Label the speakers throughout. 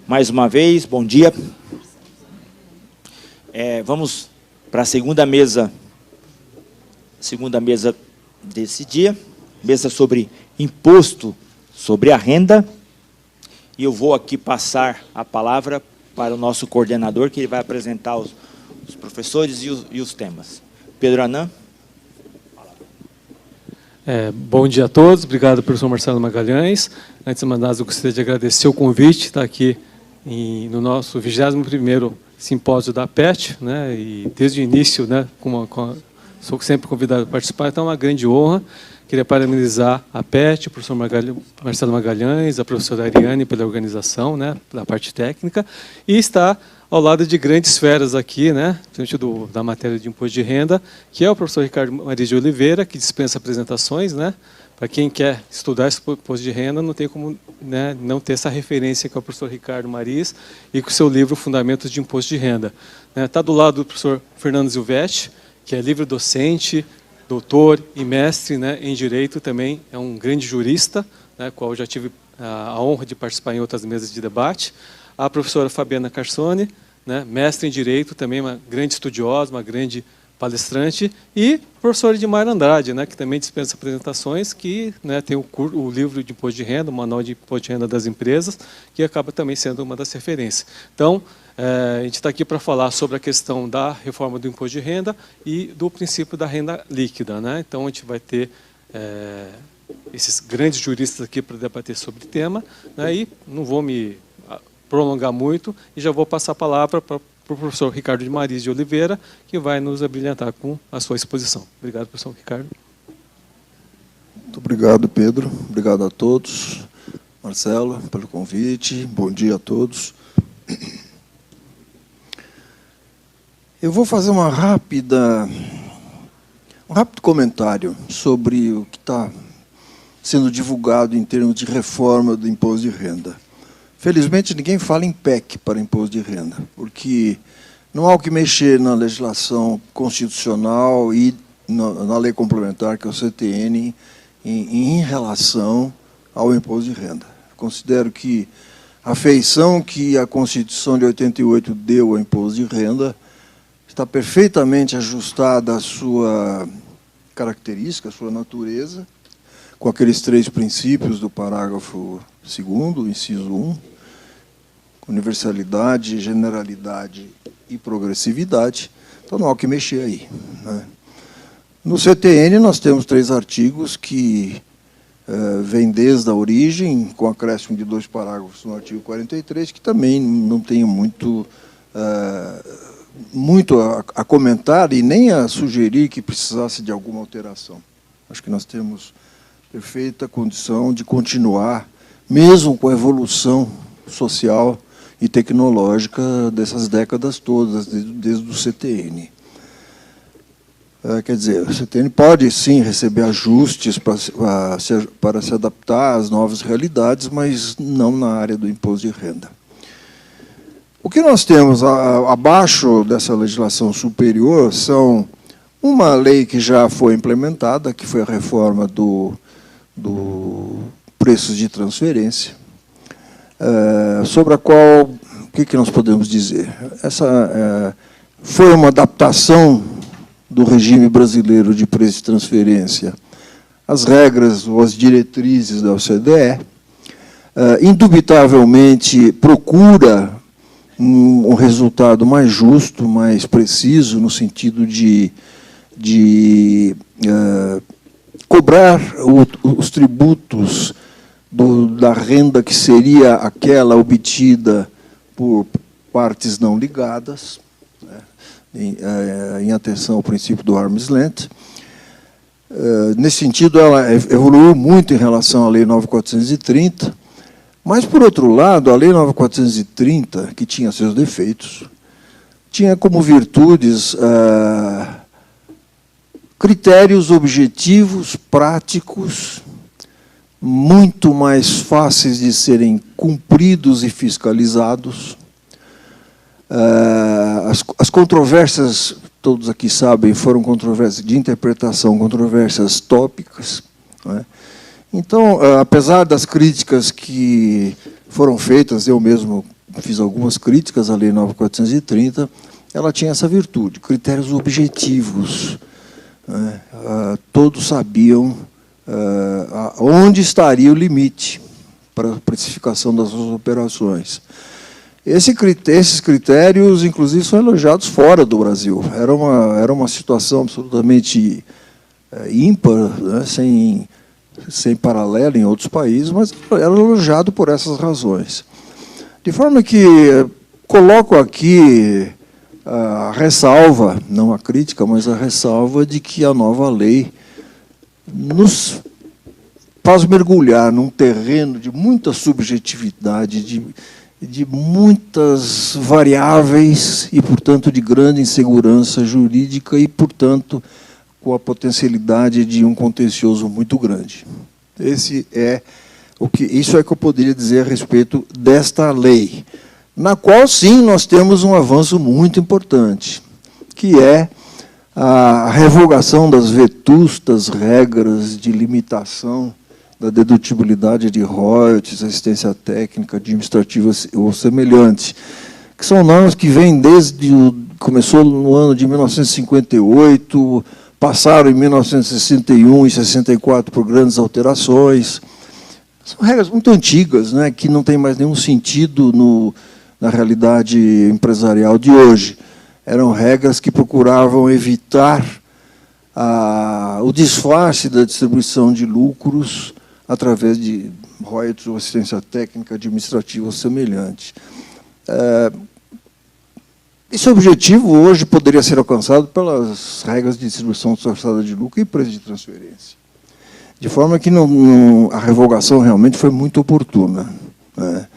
Speaker 1: Mais uma vez, bom dia. Vamos para a segunda mesa desse dia, mesa sobre imposto sobre a renda. E eu vou aqui passar a palavra para o nosso coordenador, que ele vai apresentar os professores e os temas. Pedro Anã.
Speaker 2: Bom dia a todos, obrigado, professor Marcelo Magalhães. Antes de mais nada, eu gostaria de agradecer o convite, estar aqui no nosso 21º simpósio da PET, né, e desde o início, né, sou sempre convidado a participar, então é uma grande honra. Queria parabenizar a PET, o professor Marcelo Magalhães, a professora Ariane pela organização, né, da parte técnica, e está ao lado de grandes feras aqui, né, diante da matéria de imposto de renda, que é o professor Ricardo Maris de Oliveira, que dispensa apresentações, né. Para quem quer estudar esse imposto de renda, não tem como, né, não ter essa referência que é o professor Ricardo Maris e com o seu livro Fundamentos de Imposto de Renda. Está do lado do professor Fernando Zilvete, que é livre docente, doutor e mestre, né, em Direito, também é um grande jurista, né, qual eu já tive a honra de participar em outras mesas de debate. A professora Fabiana Carsoni, né, mestre em Direito, também uma grande estudiosa, uma grande palestrante, e o professor Edmar Andrade, né, que também dispensa apresentações, que, né, tem o livro de imposto de renda, o manual de imposto de renda das empresas, que acaba também sendo uma das referências. Então, a gente está aqui para falar sobre a questão da reforma do imposto de renda e do princípio da renda líquida, né? Então, a gente vai ter esses grandes juristas aqui para debater sobre o tema, né? E não vou me prolongar muito e já vou passar a palavra para o professor Ricardo de Maris de Oliveira, que vai nos abrilhantar com a sua exposição. Obrigado, professor Ricardo.
Speaker 3: Muito obrigado, Pedro. Obrigado a todos. Marcelo, pelo convite. Bom dia a todos. Eu vou fazer um rápido comentário sobre o que está sendo divulgado em termos de reforma do imposto de renda. Felizmente, ninguém fala em PEC para imposto de renda, porque não há o que mexer na legislação constitucional e na lei complementar, que é o CTN, em relação ao imposto de renda. Considero que a feição que a Constituição de 88 deu ao imposto de renda está perfeitamente ajustada à sua característica, à sua natureza, com aqueles 3 princípios do parágrafo 2º, inciso 1, universalidade, generalidade e progressividade. Então, não há o que mexer aí, né? No CTN, nós temos 3 artigos que vêm desde a origem, com acréscimo de 2 parágrafos no artigo 43, que também não tem muito a comentar e nem a sugerir que precisasse de alguma alteração. Acho que nós temos perfeita condição de continuar, mesmo com a evolução social e tecnológica dessas décadas todas, desde o CTN. Quer dizer, o CTN pode, sim, receber ajustes para se adaptar às novas realidades, mas não na área do imposto de renda. O que nós temos abaixo dessa legislação superior são uma lei que já foi implementada, que foi a reforma do preços de transferência, sobre a qual, o que nós podemos dizer? Essa foi uma adaptação do regime brasileiro de preço de transferência às regras ou às diretrizes da OCDE, indubitavelmente procura um resultado mais justo, mais preciso, no sentido de cobrar os tributos da renda que seria aquela obtida por partes não ligadas, né, em atenção ao princípio do arm's length. Nesse sentido, ela evoluiu muito em relação à Lei 9.430, mas, por outro lado, a Lei 9.430, que tinha seus defeitos, tinha como virtudes critérios objetivos, práticos, muito mais fáceis de serem cumpridos e fiscalizados. As controvérsias, todos aqui sabem, foram controvérsias de interpretação, controvérsias tópicas, não é? Então, apesar das críticas que foram feitas, eu mesmo fiz algumas críticas à Lei 9.430, ela tinha essa virtude, critérios objetivos. Né? Todos sabiam onde estaria o limite para a precificação das suas operações. Esses critérios, inclusive, são elogiados fora do Brasil. Era uma situação absolutamente ímpar, né? sem paralelo em outros países, mas era elogiado por essas razões. De forma que coloco aqui a ressalva, não a crítica, mas a ressalva de que a nova lei nos faz mergulhar num terreno de muita subjetividade, de muitas variáveis e, portanto, de grande insegurança jurídica e, portanto, com a potencialidade de um contencioso muito grande. Isso é que eu poderia dizer a respeito desta lei, na qual, sim, nós temos um avanço muito importante, que é a revogação das vetustas regras de limitação da dedutibilidade de royalties, assistência técnica, administrativa ou semelhante, que são normas que vêm começou no ano de 1958, passaram em 1961 e 64 por grandes alterações. São regras muito antigas, né, que não têm mais nenhum sentido na realidade empresarial de hoje. Eram regras que procuravam evitar o disfarce da distribuição de lucros através de royalties ou assistência técnica, administrativa ou semelhante. Esse objetivo hoje poderia ser alcançado pelas regras de distribuição disfarçada de lucro e preço de transferência. De forma que a revogação realmente foi muito oportuna. Né?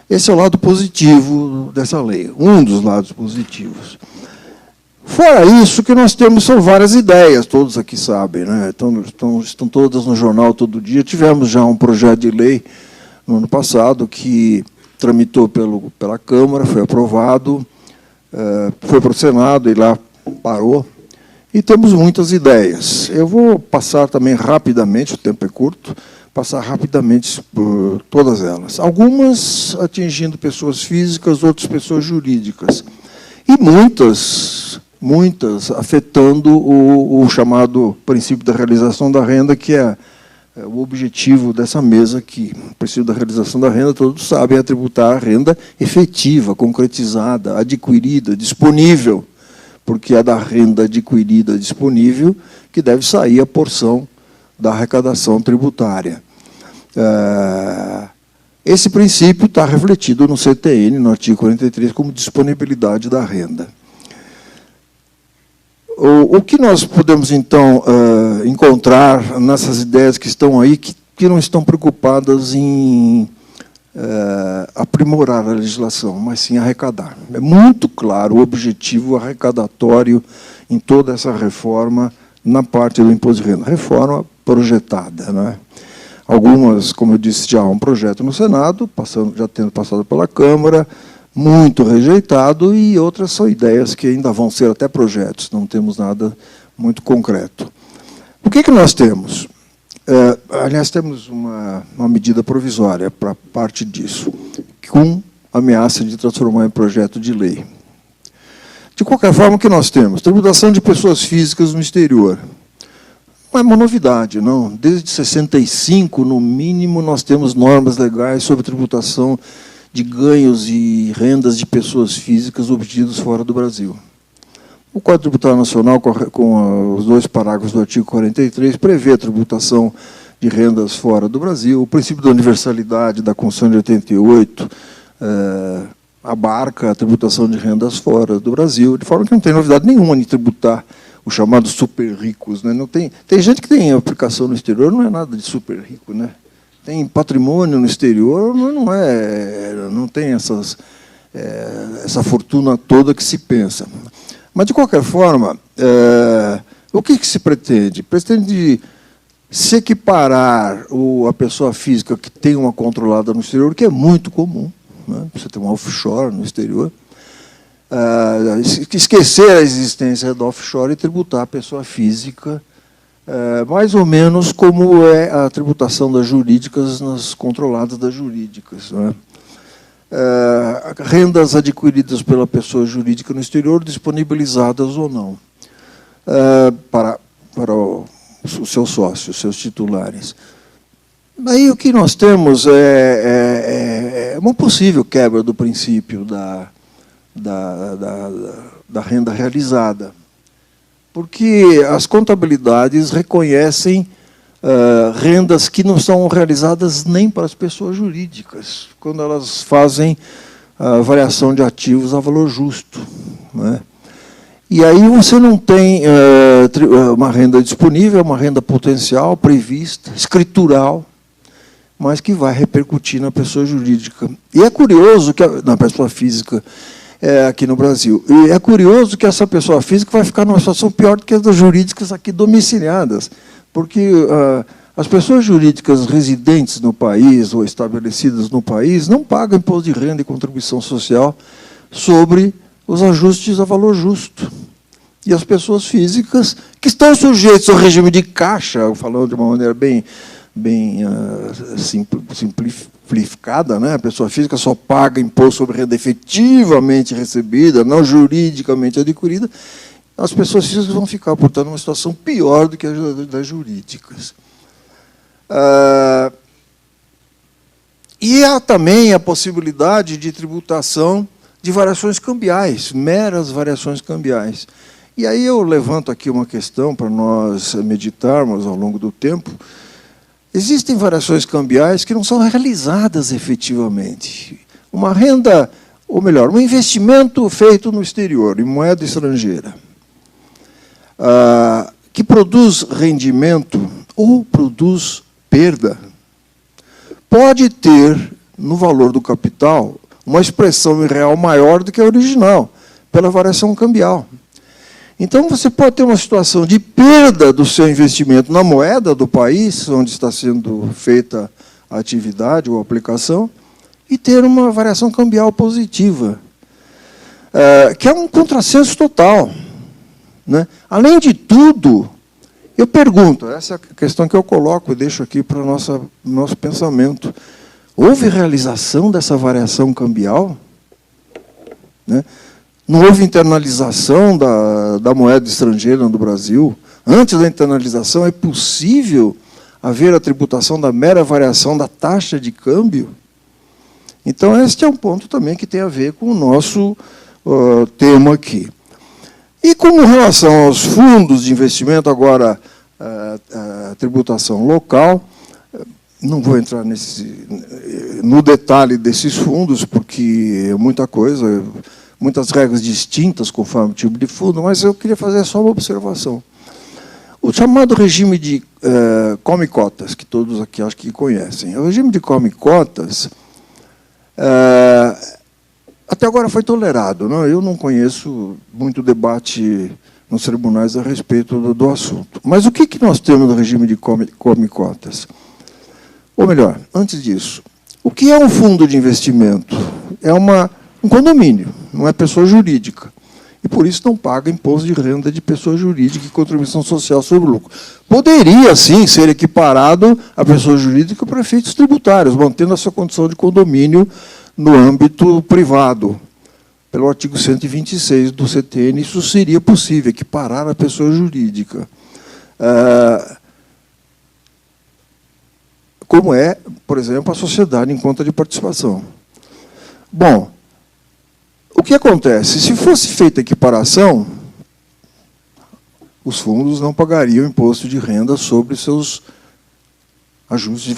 Speaker 3: Esse é o lado positivo dessa lei, um dos lados positivos. Fora isso, que nós temos são várias ideias, todos aqui sabem, né? Estão todas no jornal todo dia. Tivemos já um projeto de lei no ano passado que tramitou pela Câmara, foi aprovado, foi para o Senado e lá parou. E temos muitas ideias. Eu vou passar também rapidamente, o tempo é curto, passar rapidamente por todas elas. Algumas atingindo pessoas físicas, outras pessoas jurídicas. E muitas afetando o chamado princípio da realização da renda, que é o objetivo dessa mesa aqui. O princípio da realização da renda, todos sabem, é tributar a renda efetiva, concretizada, adquirida, disponível, porque é da renda adquirida disponível que deve sair a porção da arrecadação tributária. Esse princípio está refletido no CTN, no artigo 43, como disponibilidade da renda. O que nós podemos, então, encontrar nessas ideias que estão aí, que não estão preocupadas em aprimorar a legislação, mas sim arrecadar. É muito claro o objetivo arrecadatório em toda essa reforma na parte do imposto de renda. Reforma projetada, né? Algumas, como eu disse, já há um projeto no Senado, já tendo passado pela Câmara, muito rejeitado, e outras são ideias que ainda vão ser até projetos, não temos nada muito concreto. O que nós temos? Aliás, temos uma medida provisória para parte disso, com ameaça de transformar em projeto de lei. De qualquer forma, o que nós temos? Tributação de pessoas físicas no exterior. Não é uma novidade, não. Desde 65, no mínimo, nós temos normas legais sobre tributação de ganhos e rendas de pessoas físicas obtidos fora do Brasil. O Código Tributário Nacional, com os 2 parágrafos do artigo 43, prevê a tributação de rendas fora do Brasil. O princípio da universalidade da Constituição de 88 abarca a tributação de rendas fora do Brasil, de forma que não tem novidade nenhuma em tributar os chamados super ricos. Né? Não tem gente que tem aplicação no exterior, não é nada de super rico, né? Tem patrimônio no exterior, mas não tem essa fortuna toda que se pensa. Mas, de qualquer forma, o que se pretende? Pretende se equiparar a pessoa física que tem uma controlada no exterior, que é muito comum, né? Você tem uma offshore no exterior, esquecer a existência da offshore e tributar a pessoa física, mais ou menos como é a tributação das jurídicas nas controladas das jurídicas. Né? rendas adquiridas pela pessoa jurídica no exterior, disponibilizadas ou não, para os seus sócios, seus titulares. Aí o que nós temos é uma possível quebra do princípio da renda realizada, porque as contabilidades reconhecem rendas que não são realizadas nem para as pessoas jurídicas, quando elas fazem a variação de ativos a valor justo, né? E aí você não tem uma renda disponível, uma renda potencial, prevista, escritural, mas que vai repercutir na pessoa jurídica. E é curioso que na pessoa física aqui no Brasil. E é curioso que essa pessoa física vai ficar numa situação pior do que as das jurídicas aqui domiciliadas, porque as pessoas jurídicas residentes no país ou estabelecidas no país não pagam imposto de renda e contribuição social sobre os ajustes a valor justo. E as pessoas físicas, que estão sujeitas ao regime de caixa, falando de uma maneira bem simplificada, né? A pessoa física só paga imposto sobre renda efetivamente recebida, não juridicamente adquirida. As pessoas físicas vão ficar, portanto, numa situação pior do que as das jurídicas. E há também a possibilidade de tributação de variações cambiais, meras variações cambiais. E aí eu levanto aqui uma questão para nós meditarmos ao longo do tempo. Existem variações cambiais que não são realizadas efetivamente. Uma renda, ou melhor, um investimento feito no exterior, em moeda estrangeira, que produz rendimento ou produz perda, pode ter, no valor do capital, uma expressão em real maior do que a original, pela variação cambial. Então, você pode ter uma situação de perda do seu investimento na moeda do país, onde está sendo feita a atividade ou a aplicação, e ter uma variação cambial positiva, que é um contrassenso total, né? Além de tudo, eu pergunto, essa é a questão que eu coloco e deixo aqui para o nosso pensamento. Houve realização dessa variação cambial? Né? Não houve internalização da moeda estrangeira no Brasil? Antes da internalização, é possível haver a tributação da mera variação da taxa de câmbio? Então, este é um ponto também que tem a ver com o nosso tema aqui. E com relação aos fundos de investimento, agora, a tributação local, não vou entrar no detalhe desses fundos, porque é muita coisa, muitas regras distintas conforme o tipo de fundo, mas eu queria fazer só uma observação. O chamado regime de come-cotas, que todos aqui acho que conhecem. O regime de come-cotas, até agora foi tolerado, não? Eu não conheço muito debate nos tribunais a respeito do assunto. Mas o que nós temos no regime de come-cotas? Ou melhor, antes disso, o que é um fundo de investimento? É um condomínio, não é pessoa jurídica. E, por isso, não paga imposto de renda de pessoa jurídica e contribuição social sobre o lucro. Poderia, sim, ser equiparado à pessoa jurídica para efeitos tributários, mantendo a sua condição de condomínio no âmbito privado. Pelo artigo 126 do CTN, isso seria possível, equiparar a pessoa jurídica. Como é, por exemplo, a sociedade em conta de participação. Bom, o que acontece? Se fosse feita a equiparação, os fundos não pagariam imposto de renda sobre seus ajustes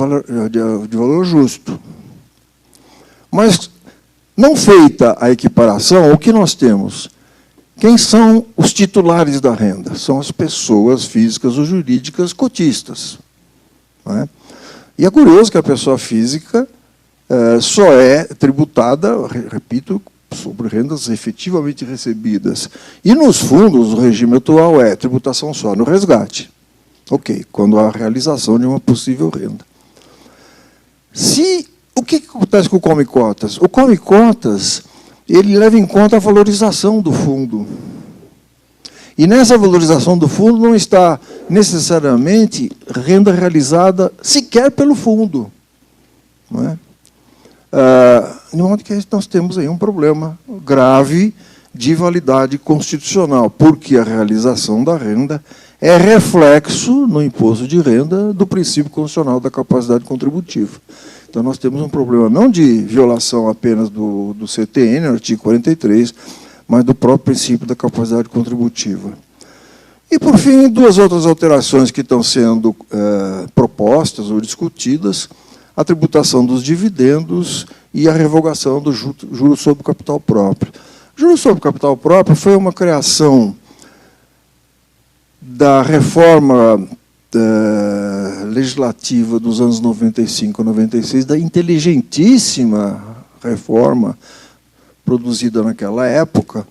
Speaker 3: de valor justo. Mas, não feita a equiparação, o que nós temos? Quem são os titulares da renda? São as pessoas físicas ou jurídicas cotistas. Não é? E é curioso que a pessoa física só é tributada, repito, sobre rendas efetivamente recebidas. E nos fundos, o regime atual é tributação só no resgate. Ok, quando há a realização de uma possível renda. O que acontece com o come-cotas? O come-cotas, ele leva em conta a valorização do fundo. E nessa valorização do fundo não está necessariamente renda realizada sequer pelo fundo. Não é? de modo que nós temos aí um problema grave de validade constitucional, porque a realização da renda é reflexo no imposto de renda do princípio constitucional da capacidade contributiva. Então, nós temos um problema não de violação apenas do CTN, artigo 43, mas do próprio princípio da capacidade contributiva. E, por fim, duas outras alterações que estão sendo propostas ou discutidas: a tributação dos dividendos e a revogação do juros sobre o capital próprio. O juros sobre o capital próprio foi uma criação da reforma legislativa dos anos 95 e 96, da inteligentíssima reforma produzida naquela época.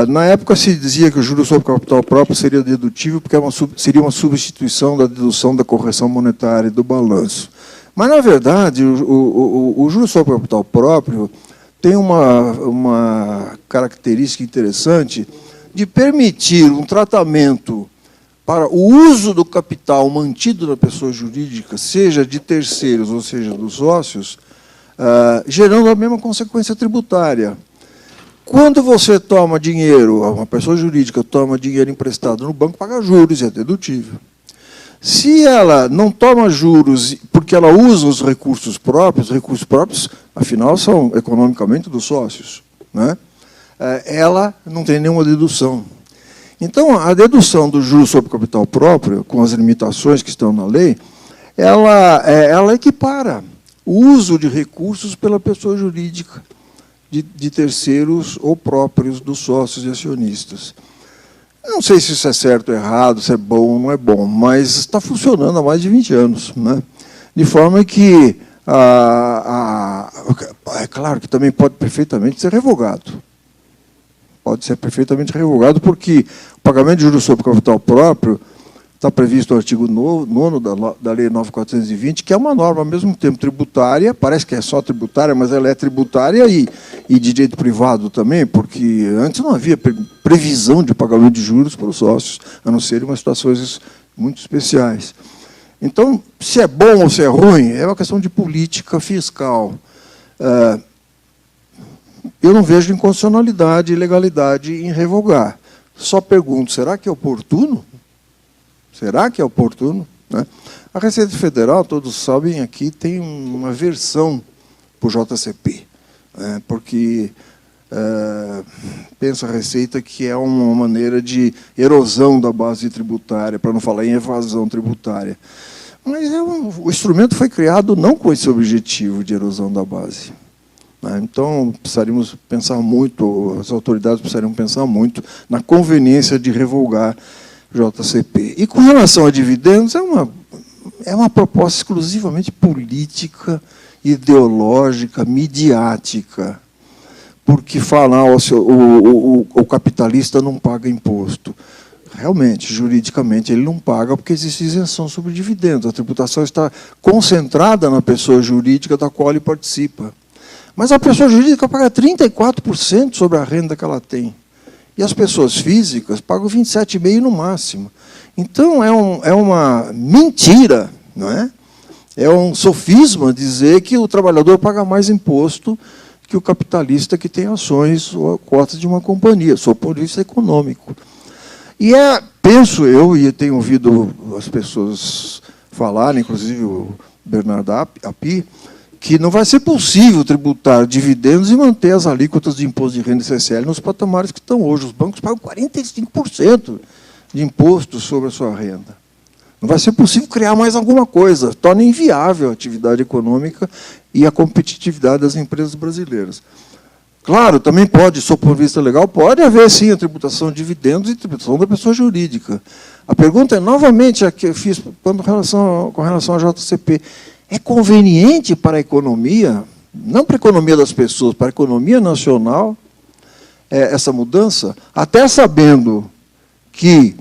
Speaker 3: Na época se dizia que o juros sobre o capital próprio seria dedutível porque seria uma substituição da dedução da correção monetária e do balanço. Mas, na verdade, o juros sobre o capital próprio tem uma característica interessante de permitir um tratamento para o uso do capital mantido na pessoa jurídica, seja de terceiros ou seja dos sócios, gerando a mesma consequência tributária. Quando você toma dinheiro, uma pessoa jurídica toma dinheiro emprestado no banco, paga juros e é dedutível. Se ela não toma juros porque ela usa os recursos próprios, afinal, são economicamente dos sócios, né? Ela não tem nenhuma dedução. Então, a dedução do juros sobre capital próprio, com as limitações que estão na lei, ela equipara o uso de recursos pela pessoa jurídica, de terceiros ou próprios dos sócios e acionistas. Não sei se isso é certo ou errado, se é bom ou não é bom, mas está funcionando há mais de 20 anos. Né? De forma que, é claro que também pode perfeitamente ser revogado. Pode ser perfeitamente revogado, porque o pagamento de juros sobre capital próprio está previsto no artigo 9º da Lei 9.420, que é uma norma, ao mesmo tempo, tributária, parece que é só tributária, mas ela é tributária e de direito privado também, porque antes não havia previsão de pagamento de juros para os sócios, a não ser em umas situações muito especiais. Então, se é bom ou se é ruim, é uma questão de política fiscal. Eu não vejo inconstitucionalidade e ilegalidade em revogar. Só pergunto, será que é oportuno? Será que é oportuno? Né? A Receita Federal, todos sabem aqui, tem uma versão para o JCP, né? Porque pensa a Receita que é uma maneira de erosão da base tributária, para não falar em evasão tributária. Mas o instrumento foi criado não com esse objetivo de erosão da base. Né? Então, precisaríamos pensar muito, as autoridades precisariam pensar muito na conveniência de revogar JCP. E com relação a dividendos, é uma proposta exclusivamente política, ideológica, midiática, porque falar o capitalista não paga imposto. Realmente, juridicamente, ele não paga porque existe isenção sobre dividendos. A tributação está concentrada na pessoa jurídica da qual ele participa. Mas a pessoa jurídica paga 34% sobre a renda que ela tem. E as pessoas físicas pagam 27,5% no máximo. Então, é uma mentira, não é? É um sofisma dizer que o trabalhador paga mais imposto que o capitalista que tem ações ou cotas de uma companhia, sob o ponto de vista econômico. E penso eu, e tenho ouvido as pessoas falarem, inclusive o Bernardo Api, que não vai ser possível tributar dividendos e manter as alíquotas de imposto de renda e CCL nos patamares que estão hoje. Os bancos pagam 45% de imposto sobre a sua renda. Não vai ser possível criar mais alguma coisa. Torna inviável a atividade econômica e a competitividade das empresas brasileiras. Claro, também pode, sob o ponto de vista legal, pode haver, sim, a tributação de dividendos e tributação da pessoa jurídica. A pergunta é, novamente, a que eu fiz com relação à JCP. É conveniente para a economia, não para a economia das pessoas, para a economia nacional, essa mudança, até sabendo que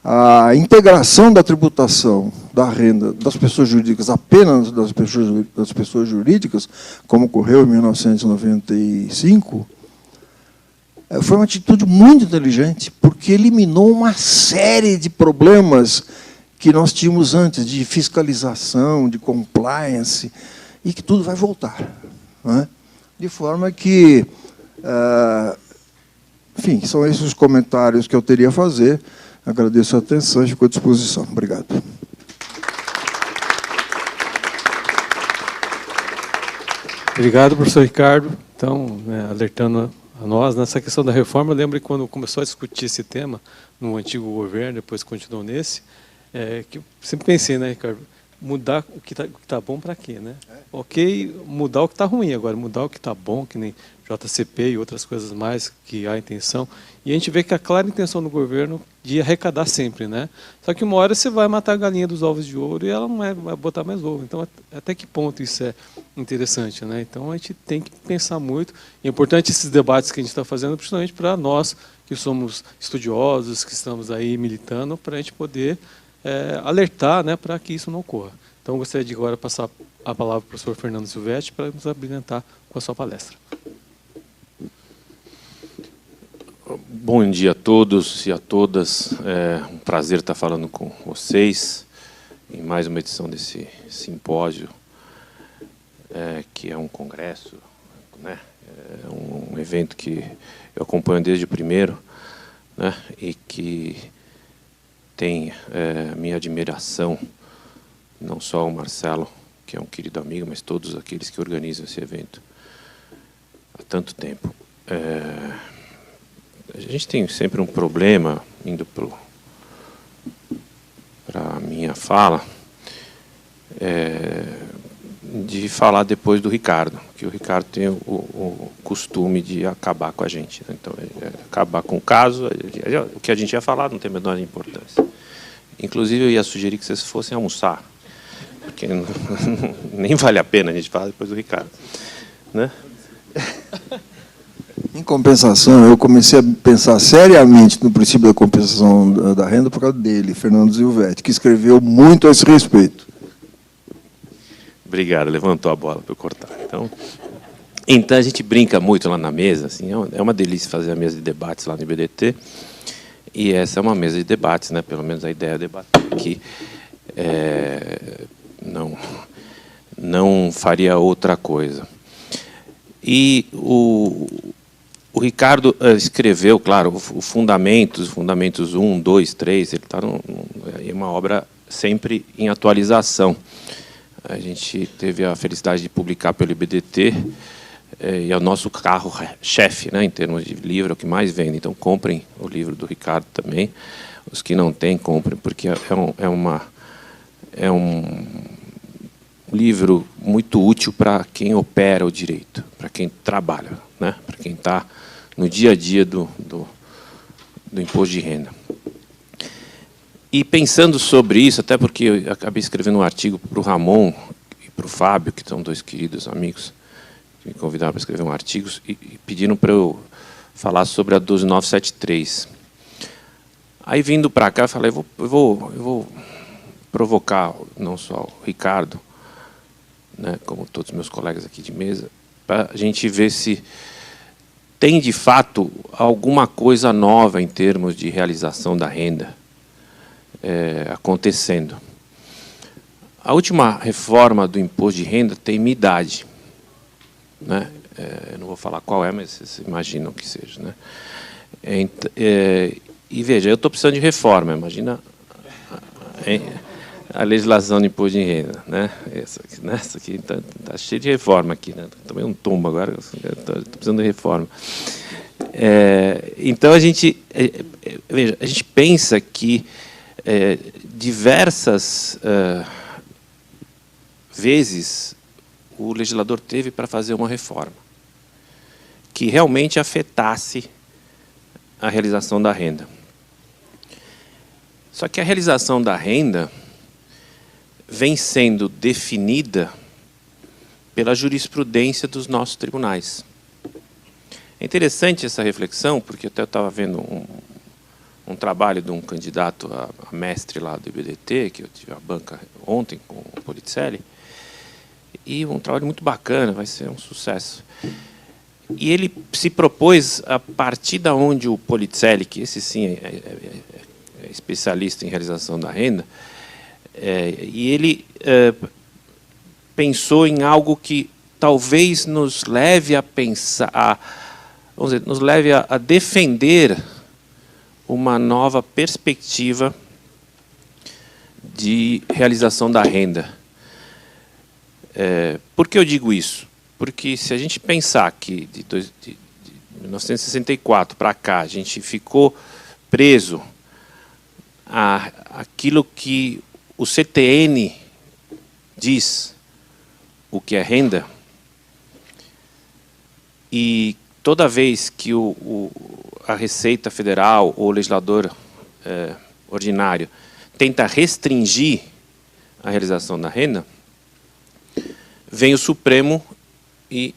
Speaker 3: a integração da tributação da renda das pessoas jurídicas, apenas das pessoas jurídicas, como ocorreu em 1995, foi uma atitude muito inteligente, porque eliminou uma série de problemas que nós tínhamos antes, de fiscalização, de compliance, e que tudo vai voltar. Não é? De forma que, enfim, são esses os comentários que eu teria a fazer. Agradeço a atenção e fico à disposição. Obrigado.
Speaker 2: Obrigado, professor Ricardo. Então, alertando a nós nessa questão da reforma, eu lembro que quando começou a discutir esse tema no antigo governo, depois continuou nesse, que eu sempre pensei, né, Ricardo, mudar o que tá bom para quê, né? Ok, mudar o que está ruim, agora mudar o que está bom, que nem JCP e outras coisas mais que há intenção. E a gente vê que a clara intenção do governo de arrecadar sempre, né? Só que uma hora você vai matar a galinha dos ovos de ouro e ela não vai botar mais ovo. Então, até que ponto isso é interessante, né? Então, a gente tem que pensar muito. É importante esses debates que a gente está fazendo, principalmente para nós que somos estudiosos, que estamos aí militando, para a gente poder alertar, né, para que isso não ocorra. Então, eu gostaria de agora passar a palavra para o professor Fernando Silvetti para nos abrilhantar com a sua palestra.
Speaker 4: Bom dia a todos e a todas. É um prazer estar falando com vocês em mais uma edição desse simpósio, que é um congresso, né? É um evento que eu acompanho desde o primeiro, né? E que tem minha admiração, não só o Marcelo, que é um querido amigo, mas todos aqueles que organizam esse evento há tanto tempo. A gente tem sempre um problema, indo para a minha fala, de falar depois do Ricardo, que o Ricardo tem o costume de acabar com a gente, né? Então, acabar com o caso, o que a gente ia falar não tem a menor importância. Inclusive, eu ia sugerir que vocês fossem almoçar, porque nem vale a pena a gente falar depois do Ricardo, né?
Speaker 3: Em compensação, eu comecei a pensar seriamente no princípio da compensação da renda por causa dele, Fernando Silvetti, que escreveu muito a esse respeito.
Speaker 4: Obrigado, levantou a bola para eu cortar. Então, a gente brinca muito lá na mesa, assim, é uma delícia fazer a mesa de debates lá no IBDT, e essa é uma mesa de debates, né? Pelo menos a ideia é debater aqui. Não faria outra coisa. E o Ricardo escreveu, claro, o Fundamentos 1, 2, 3, ele está em uma obra sempre em atualização. A gente teve a felicidade de publicar pelo IBDT, e é o nosso carro-chefe, né, em termos de livro, é o que mais vende. Então, comprem o livro do Ricardo também. Os que não têm, comprem, porque é um livro muito útil para quem opera o direito, para quem trabalha, né, para quem está no dia a dia do imposto de renda. E pensando sobre isso, até porque eu acabei escrevendo um artigo para o Ramon e para o Fábio, que são dois queridos amigos, que me convidaram para escrever um artigo, e pediram para eu falar sobre a 12973. Aí, vindo para cá, eu falei, eu vou provocar não só o Ricardo, né, como todos os meus colegas aqui de mesa, para a gente ver se tem, de fato, alguma coisa nova em termos de realização da renda acontecendo. A última reforma do imposto de renda tem minha idade, né? Eu não vou falar qual é, mas vocês imaginam que seja, né? E veja, eu estou precisando de reforma. Imagina a legislação do imposto de renda, né? Essa aqui está cheia de reforma aqui, né? Também um tombo agora. Estou precisando de reforma. Então a gente veja, a gente pensa que diversas vezes o legislador teve para fazer uma reforma que realmente afetasse a realização da renda. Só que a realização da renda vem sendo definida pela jurisprudência dos nossos tribunais. É interessante essa reflexão, porque até eu estava vendo um trabalho de um candidato a mestre lá do IBDT, que eu tive a banca ontem com o Policelli, e um trabalho muito bacana, vai ser um sucesso. E ele se propôs, a partir da onde o Policelli, que esse sim é especialista em realização da renda, e ele pensou em algo que talvez nos leve a pensar, vamos dizer, nos leve a defender uma nova perspectiva de realização da renda. Por que eu digo isso? Porque se a gente pensar que de 1964 para cá a gente ficou preso àquilo que o CTN diz o que é renda, e toda vez que a Receita Federal ou o legislador ordinário tenta restringir a realização da renda, vem o Supremo e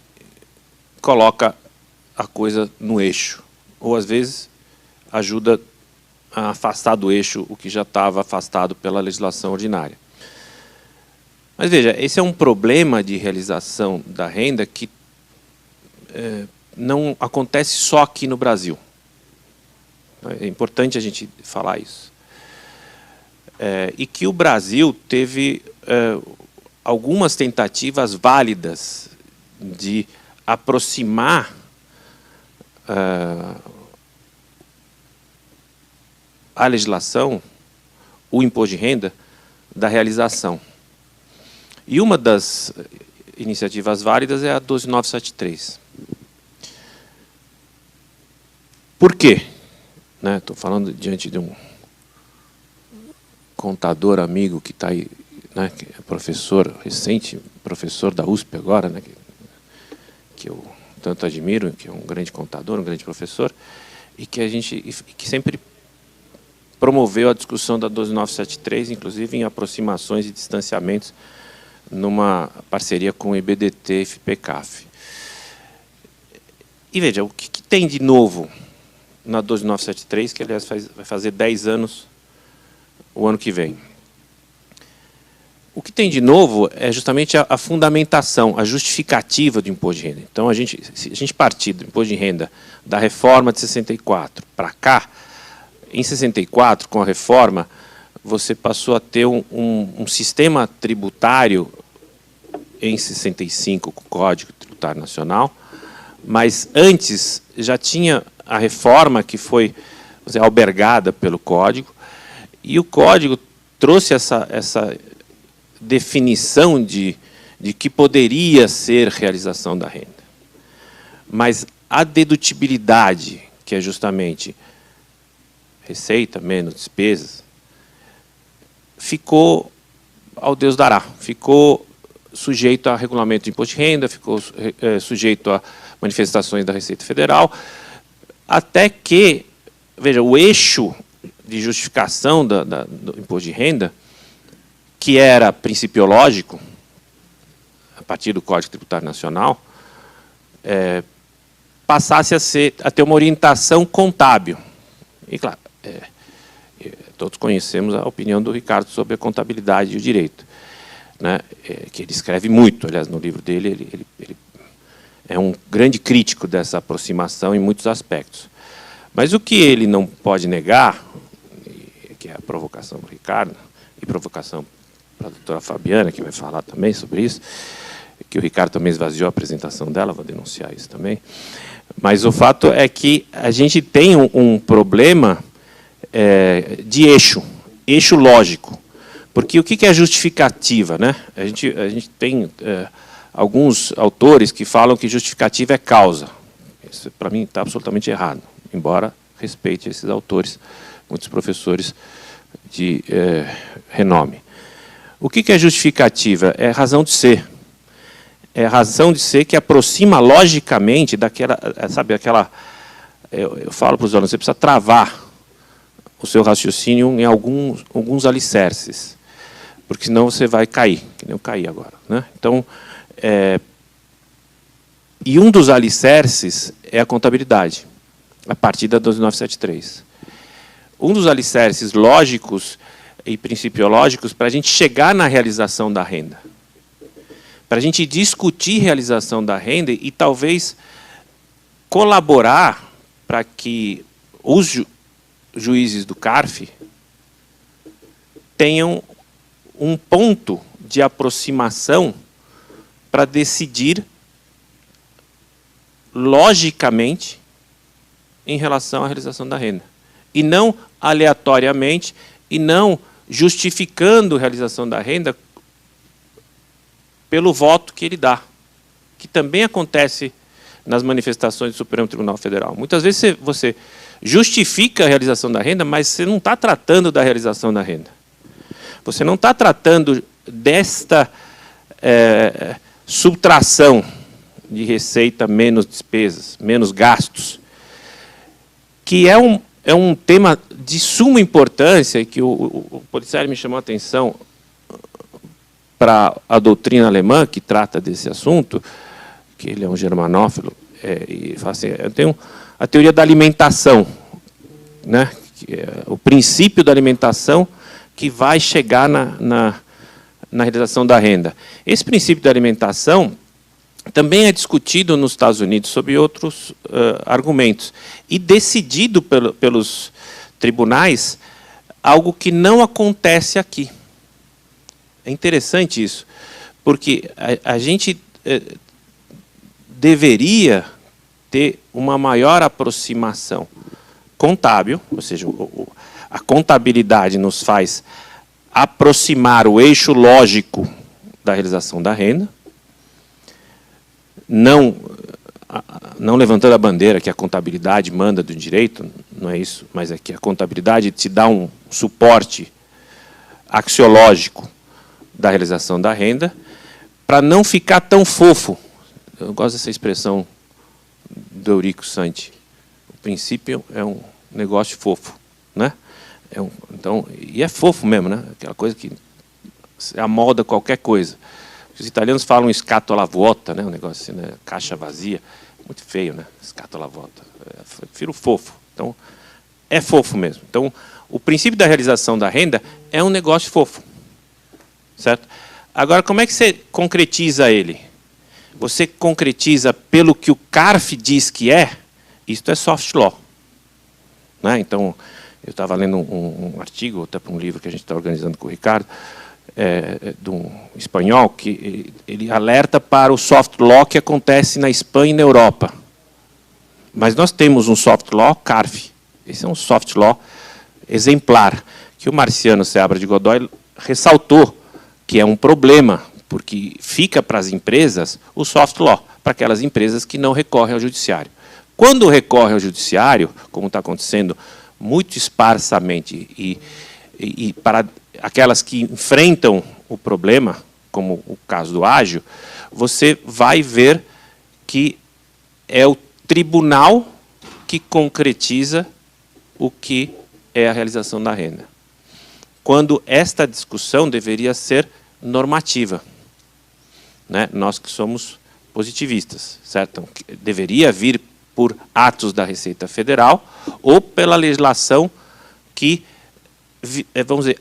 Speaker 4: coloca a coisa no eixo, ou às vezes ajuda a afastar do eixo o que já estava afastado pela legislação ordinária. Mas veja, esse é um problema de realização da renda que não acontece só aqui no Brasil. É importante a gente falar isso. E que o Brasil teve algumas tentativas válidas de aproximar a legislação, o imposto de renda, da realização. E uma das iniciativas válidas é a 12973. Por quê? Estou falando diante de um contador amigo que está aí, que é professor, recente professor da USP agora, que eu tanto admiro, que é um grande contador, um grande professor, e que sempre promoveu a discussão da 12973, inclusive em aproximações e distanciamentos, numa parceria com o IBDT e FIPECAF. E veja, o que tem de novo na 12973, que aliás vai fazer 10 anos o ano que vem? O que tem de novo é justamente a fundamentação, a justificativa do imposto de renda. Então, se a gente partir do imposto de renda da reforma de 64 para cá, em 64, com a reforma, você passou a ter um sistema tributário em 65, com o Código Tributário Nacional, mas antes já tinha a reforma que foi, vamos dizer, albergada pelo Código, e o Código trouxe essa definição de que poderia ser realização da renda. Mas a dedutibilidade, que é justamente receita menos despesas, ficou ao Deus dará, ficou sujeito a regulamento de imposto de renda, ficou sujeito a manifestações da Receita Federal, até que, veja, o eixo de justificação do imposto de renda, que era principiológico, a partir do Código Tributário Nacional, passasse a ter uma orientação contábil. E, claro, todos conhecemos a opinião do Ricardo sobre a contabilidade e o direito, que ele escreve muito, aliás, no livro dele, ele é um grande crítico dessa aproximação em muitos aspectos. Mas o que ele não pode negar, que é a provocação do Ricardo, e provocação para a doutora Fabiana, que vai falar também sobre isso, que o Ricardo também esvaziou a apresentação dela, vou denunciar isso também, mas o fato é que a gente tem um problema de eixo lógico. Porque o que é justificativa? A gente tem alguns autores que falam que justificativa é causa. Isso, para mim, está absolutamente errado, embora respeite esses autores, muitos professores de renome. O que é justificativa? É razão de ser. É a razão de ser que aproxima logicamente daquela, sabe, aquela... Eu falo para os alunos, você precisa travar o seu raciocínio em alguns alicerces, porque senão você vai cair, que nem eu caí agora. Então, e um dos alicerces é a contabilidade, a partir da 12973. Um dos alicerces lógicos e principiológicos para a gente chegar na realização da renda, para a gente discutir realização da renda e talvez colaborar para que os juízes do CARF tenham um ponto de aproximação para decidir logicamente em relação à realização da renda. E não aleatoriamente, e não justificando a realização da renda pelo voto que ele dá, que também acontece nas manifestações do Supremo Tribunal Federal. Muitas vezes você justifica a realização da renda, mas você não está tratando da realização da renda. Você não está tratando desta subtração de receita menos despesas, menos gastos, que é um tema de suma importância e que o Polizeieri me chamou a atenção para a doutrina alemã que trata desse assunto, que ele é um germanófilo, e fala assim, eu tenho a teoria da alimentação, né, que é o princípio da alimentação que vai chegar na realização da renda. Esse princípio da alimentação também é discutido nos Estados Unidos sob outros argumentos e decidido pelos tribunais, algo que não acontece aqui. É interessante isso, porque a gente deveria ter uma maior aproximação contábil, ou seja, a contabilidade nos faz aproximar o eixo lógico da realização da renda, não levantando a bandeira que a contabilidade manda do direito, não é isso, mas é que a contabilidade te dá um suporte axiológico da realização da renda, para não ficar tão fofo. Eu gosto dessa expressão do Eurico Santi. O princípio é um negócio fofo, né? Então, e é fofo mesmo, né? Aquela coisa que amolda qualquer coisa. Os italianos falam scatola vuota, né? Um negócio assim, né? Caixa vazia. Muito feio, né? Scatola vuota. Eu prefiro fofo. Então, é fofo mesmo. Então, o princípio da realização da renda é um negócio fofo. Certo? Agora, como é que você concretiza ele? Você concretiza pelo que o CARF diz que é? Isto é soft law. Né? Então, eu estava lendo um artigo, até para um livro que a gente está organizando com o Ricardo, de um espanhol, que ele alerta para o soft law que acontece na Espanha e na Europa. Mas nós temos um soft law CARF. Esse é um soft law exemplar, que o Marciano Seabra de Godoy ressaltou que é um problema, porque fica para as empresas o soft law, para aquelas empresas que não recorrem ao judiciário. Quando recorre ao judiciário, como está acontecendo muito esparsamente, e para aquelas que enfrentam o problema, como o caso do ágio, você vai ver que é o tribunal que concretiza o que é a realização da renda. Quando esta discussão deveria ser normativa, né? Nós que somos positivistas, certo? Então, deveria vir por atos da Receita Federal ou pela legislação que, vamos dizer,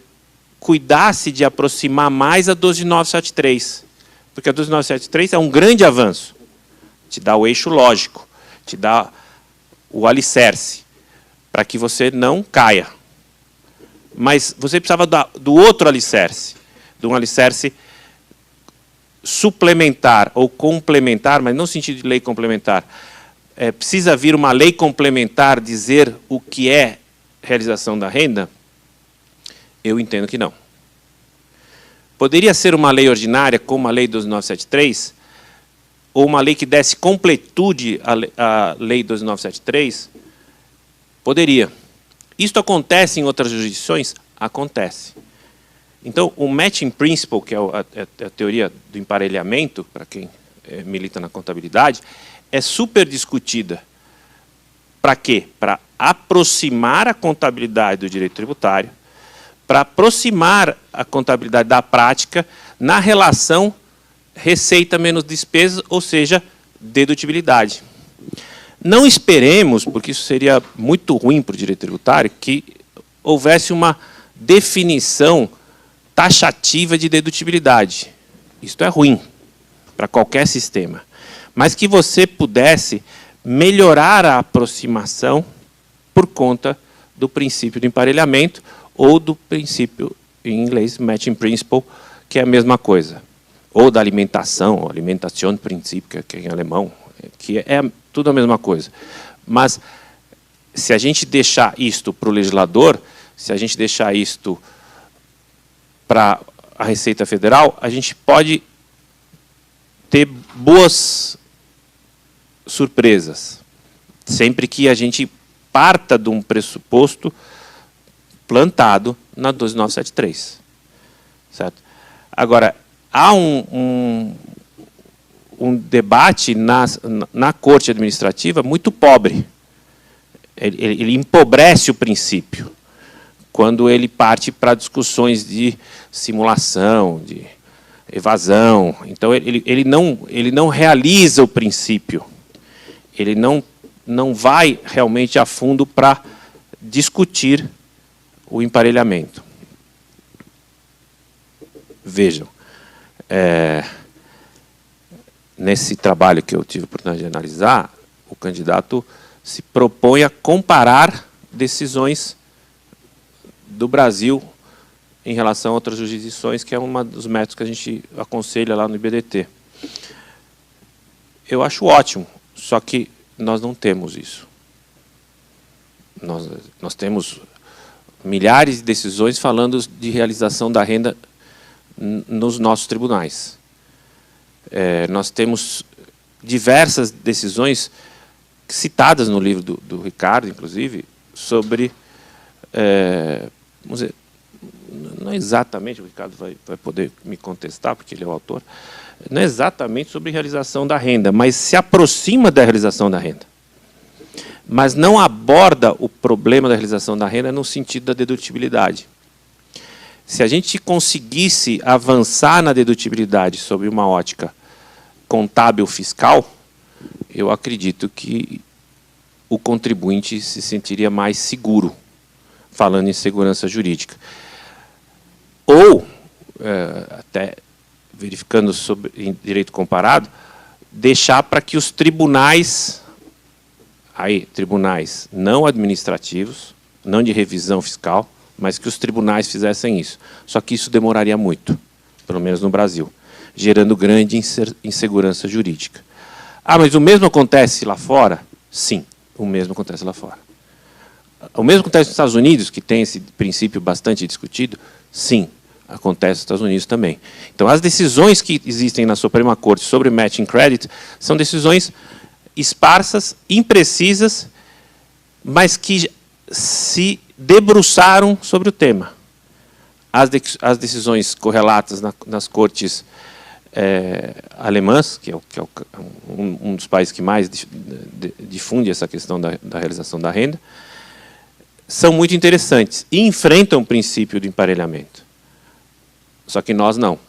Speaker 4: cuidasse de aproximar mais a 12973, porque a 12973 é um grande avanço, te dá o eixo lógico, te dá o alicerce, para que você não caia. Mas você precisava do outro alicerce, de um alicerce suplementar ou complementar, mas não no sentido de lei complementar. Precisa vir uma lei complementar dizer o que é realização da renda? Eu entendo que não. Poderia ser uma lei ordinária, como a Lei 12973, ou uma lei que desse completude à Lei 12973? Poderia. Isto acontece em outras jurisdições? Acontece. Então, o matching principle, que é a teoria do emparelhamento, para quem milita na contabilidade, é super discutida. Para quê? Para aproximar a contabilidade do direito tributário, para aproximar a contabilidade da prática na relação receita menos despesa, ou seja, dedutibilidade. Não esperemos, porque isso seria muito ruim para o direito tributário, que houvesse uma definição taxativa de dedutibilidade. Isto é ruim para qualquer sistema. Mas que você pudesse melhorar a aproximação por conta do princípio do emparelhamento ou do princípio, em inglês, matching principle, que é a mesma coisa. Ou da alimentação, ou alimentation principio, que é em alemão, que é tudo a mesma coisa. Mas, se a gente deixar isto para o legislador, se a gente deixar isto para a Receita Federal, a gente pode ter boas surpresas, sempre que a gente parta de um pressuposto plantado na 12973. Certo? Agora, há um debate na Corte Administrativa muito pobre. Ele empobrece o princípio, quando ele parte para discussões de simulação, de evasão. Então, ele não realiza o princípio. Ele não vai realmente a fundo para discutir o emparelhamento. Vejam, nesse trabalho que eu tive a oportunidade de analisar, o candidato se propõe a comparar decisões do Brasil em relação a outras jurisdições, que é um dos métodos que a gente aconselha lá no IBDT. Eu acho ótimo, só que nós não temos isso. Nós temos milhares de decisões falando de realização da renda nos nossos tribunais. Nós temos diversas decisões citadas no livro do Ricardo, inclusive, sobre... vamos dizer, não é exatamente, o Ricardo vai poder me contestar, porque ele é o autor, não é exatamente sobre realização da renda, mas se aproxima da realização da renda. Mas não aborda o problema da realização da renda no sentido da dedutibilidade. Se a gente conseguisse avançar na dedutibilidade sob uma ótica contábil fiscal, eu acredito que o contribuinte se sentiria mais seguro, falando em segurança jurídica. Ou, até verificando sobre em direito comparado, deixar para que os tribunais, tribunais não administrativos, não de revisão fiscal, mas que os tribunais fizessem isso. Só que isso demoraria muito, pelo menos no Brasil, gerando grande insegurança jurídica. Mas o mesmo acontece lá fora? Sim, o mesmo acontece lá fora. O mesmo acontece nos Estados Unidos, que tem esse princípio bastante discutido? Sim, acontece nos Estados Unidos também. Então, as decisões que existem na Suprema Corte sobre matching credit são decisões esparsas, imprecisas, mas que se debruçaram sobre o tema. As decisões correlatas nas cortes alemãs, que é um dos países que mais difunde essa questão da realização da renda, são muito interessantes e enfrentam o princípio do emparelhamento. Só que nós não.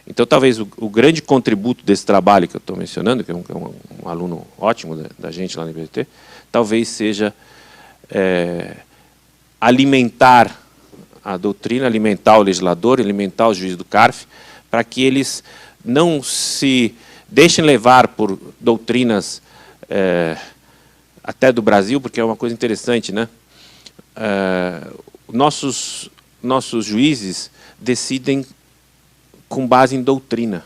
Speaker 4: Então, talvez o grande contributo desse trabalho que eu estou mencionando, que é um aluno ótimo da gente lá no IBT, talvez seja alimentar a doutrina, alimentar o legislador, alimentar o juiz do CARF, para que eles não se deixem levar por doutrinas até do Brasil, porque é uma coisa interessante, né? Nossos juízes decidem com base em doutrina.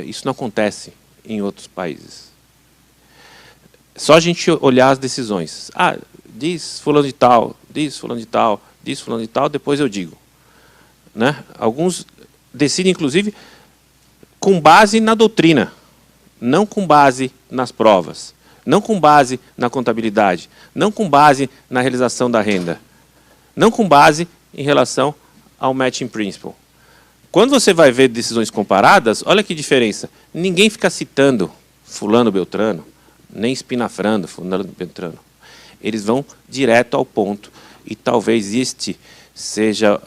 Speaker 4: Isso não acontece em outros países. Só a gente olhar as decisões. Diz fulano de tal, diz fulano de tal, diz fulano de tal, depois eu digo. Né? Alguns decidem, inclusive, com base na doutrina, não com base nas provas, não com base na contabilidade, não com base na realização da renda, não com base em relação ao matching principle. Quando você vai ver decisões comparadas, olha que diferença. Ninguém fica citando fulano Beltrano, nem espinafrando fulano Beltrano. Eles vão direto ao ponto. E talvez este seja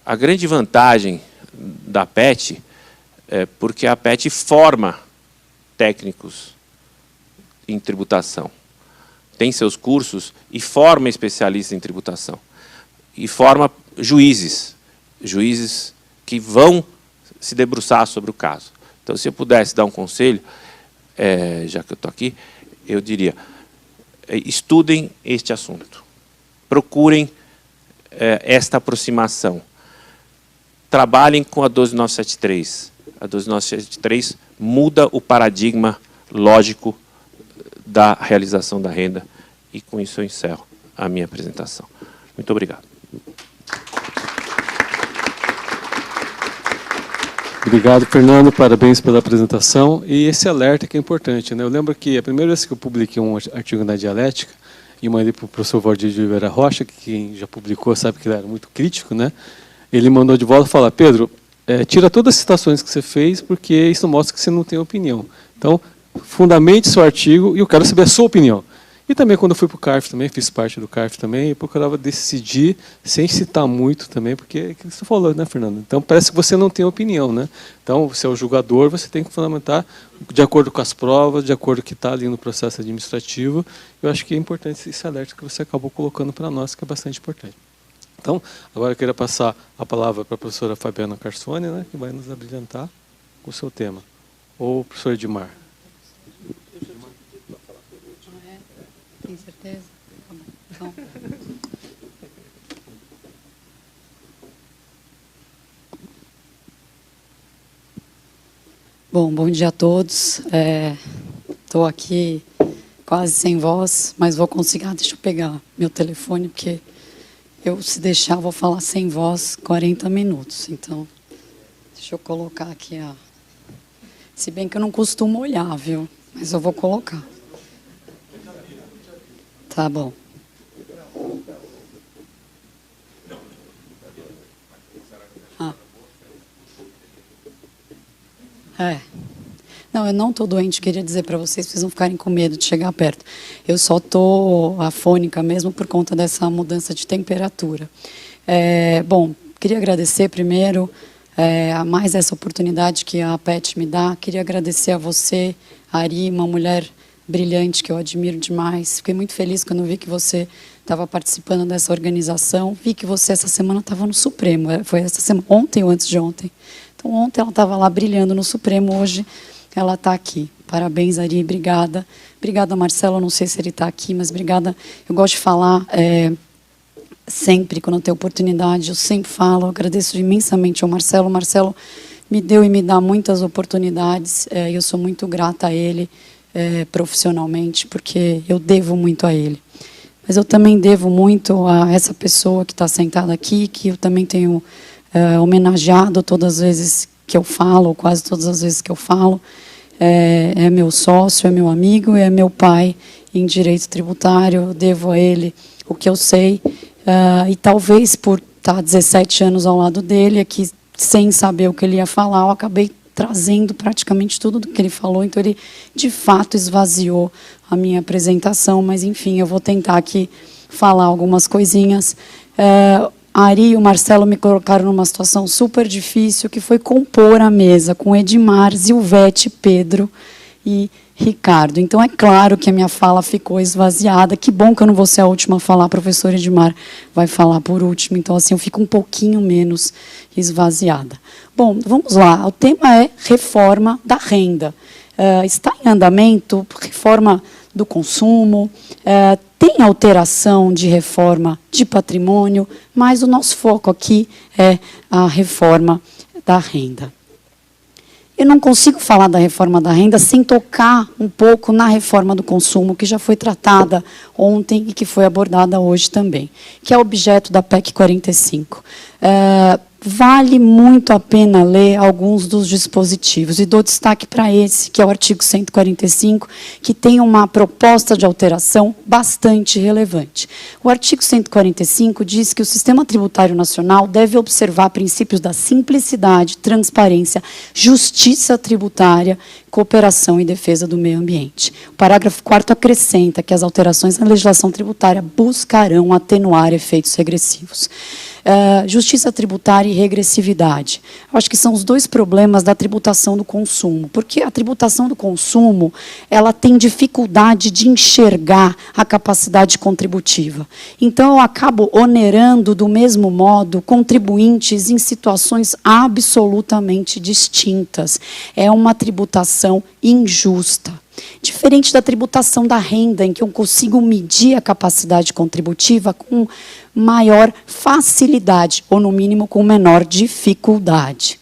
Speaker 4: a grande vantagem da PET, porque a PET forma técnicos em tributação. Tem seus cursos e forma especialistas em tributação. E forma juízes que vão se debruçar sobre o caso. Então, se eu pudesse dar um conselho, já que eu estou aqui, eu diria, estudem este assunto. Procurem esta aproximação. Trabalhem com a 12973. A 12973 muda o paradigma lógico da realização da renda. E com isso eu encerro a minha apresentação. Muito obrigado.
Speaker 2: Obrigado, Fernando. Parabéns pela apresentação. E esse alerta que é importante, né? Eu lembro que a primeira vez que eu publiquei um artigo na Dialética, e mandei para o professor Valdir de Oliveira Rocha, que quem já publicou sabe que ele era muito crítico, né? Ele mandou de volta e falou: Pedro, tira todas as citações que você fez, porque isso mostra que você não tem opinião. Então, fundamente seu artigo e eu quero saber a sua opinião. E também, quando eu fui para o CARF, também fiz parte do CARF também, eu procurava decidir sem citar muito também, porque é o que você falou, né, Fernando? Então, parece que você não tem opinião, né? Então, você é o julgador, você tem que fundamentar de acordo com as provas, de acordo com o que está ali no processo administrativo. Eu acho que é importante esse alerta que você acabou colocando para nós, que é bastante importante. Então, agora eu queria passar a palavra para a professora Fabiana Carsoni, né, que vai nos abrilhantar com o seu tema. Ou o professor Edmar.
Speaker 5: Tem certeza? Tá bom. Então. Bom dia a todos. Estou aqui quase sem voz, mas vou conseguir. Deixa eu pegar meu telefone, porque se deixar, vou falar sem voz 40 minutos. Então, deixa eu colocar aqui a... Se bem que eu não costumo olhar, viu? Mas eu vou colocar. Tá bom. Não, eu não estou doente, queria dizer para vocês não ficarem com medo de chegar perto. Eu só estou afônica mesmo por conta dessa mudança de temperatura. Bom, queria agradecer primeiro a mais essa oportunidade que a PET me dá. Queria agradecer a você, Ari, uma mulher brilhante que eu admiro demais. Fiquei muito feliz quando vi que você estava participando dessa organização. Vi que você essa semana estava no Supremo. Foi essa semana, ontem ou antes de ontem. Então, ontem ela estava lá brilhando no Supremo, hoje ela está aqui. Parabéns, Ari, obrigada. Obrigada, Marcelo, não sei se ele está aqui, mas obrigada. Eu gosto de falar sempre, quando eu tenho oportunidade, eu sempre falo, eu agradeço imensamente ao Marcelo. O Marcelo me deu e me dá muitas oportunidades, e eu sou muito grata a ele, profissionalmente, porque eu devo muito a ele. Mas eu também devo muito a essa pessoa que está sentada aqui, que eu também tenho homenageado todas as vezes que eu falo, ou quase todas as vezes que eu falo. É meu sócio, é meu amigo, é meu pai em direito tributário. Eu devo a ele o que eu sei, e talvez por estar 17 anos ao lado dele, aqui sem saber o que ele ia falar, eu acabei trazendo praticamente tudo do que ele falou, então ele, de fato, esvaziou a minha apresentação, mas, enfim, eu vou tentar aqui falar algumas coisinhas. A Ari e o Marcelo me colocaram numa situação super difícil, que foi compor a mesa com Edmar, Zilvete, Pedro e Ricardo. Então, é claro que a minha fala ficou esvaziada. Que bom que eu não vou ser a última a falar, professor Edmar vai falar por último. Então, assim, eu fico um pouquinho menos esvaziada. Bom, vamos lá. O tema é reforma da renda. Está em andamento reforma do consumo, tem alteração de reforma de patrimônio, mas o nosso foco aqui é a reforma da renda. Eu não consigo falar da reforma da renda sem tocar um pouco na reforma do consumo, que já foi tratada ontem e que foi abordada hoje também, que é objeto da PEC 45. Vale muito a pena ler alguns dos dispositivos, e dou destaque para esse, que é o artigo 145, que tem uma proposta de alteração bastante relevante. O artigo 145 diz que o Sistema Tributário Nacional deve observar princípios da simplicidade, transparência, justiça tributária, cooperação e defesa do meio ambiente. O parágrafo 4º acrescenta que as alterações na legislação tributária buscarão atenuar efeitos regressivos. Justiça tributária e regressividade. Eu acho que são os dois problemas da tributação do consumo, porque a tributação do consumo ela tem dificuldade de enxergar a capacidade contributiva. Então, eu acabo onerando, do mesmo modo, contribuintes em situações absolutamente distintas. É uma tributação injusta. Diferente da tributação da renda, em que eu consigo medir a capacidade contributiva com maior facilidade, ou, no mínimo, com menor dificuldade.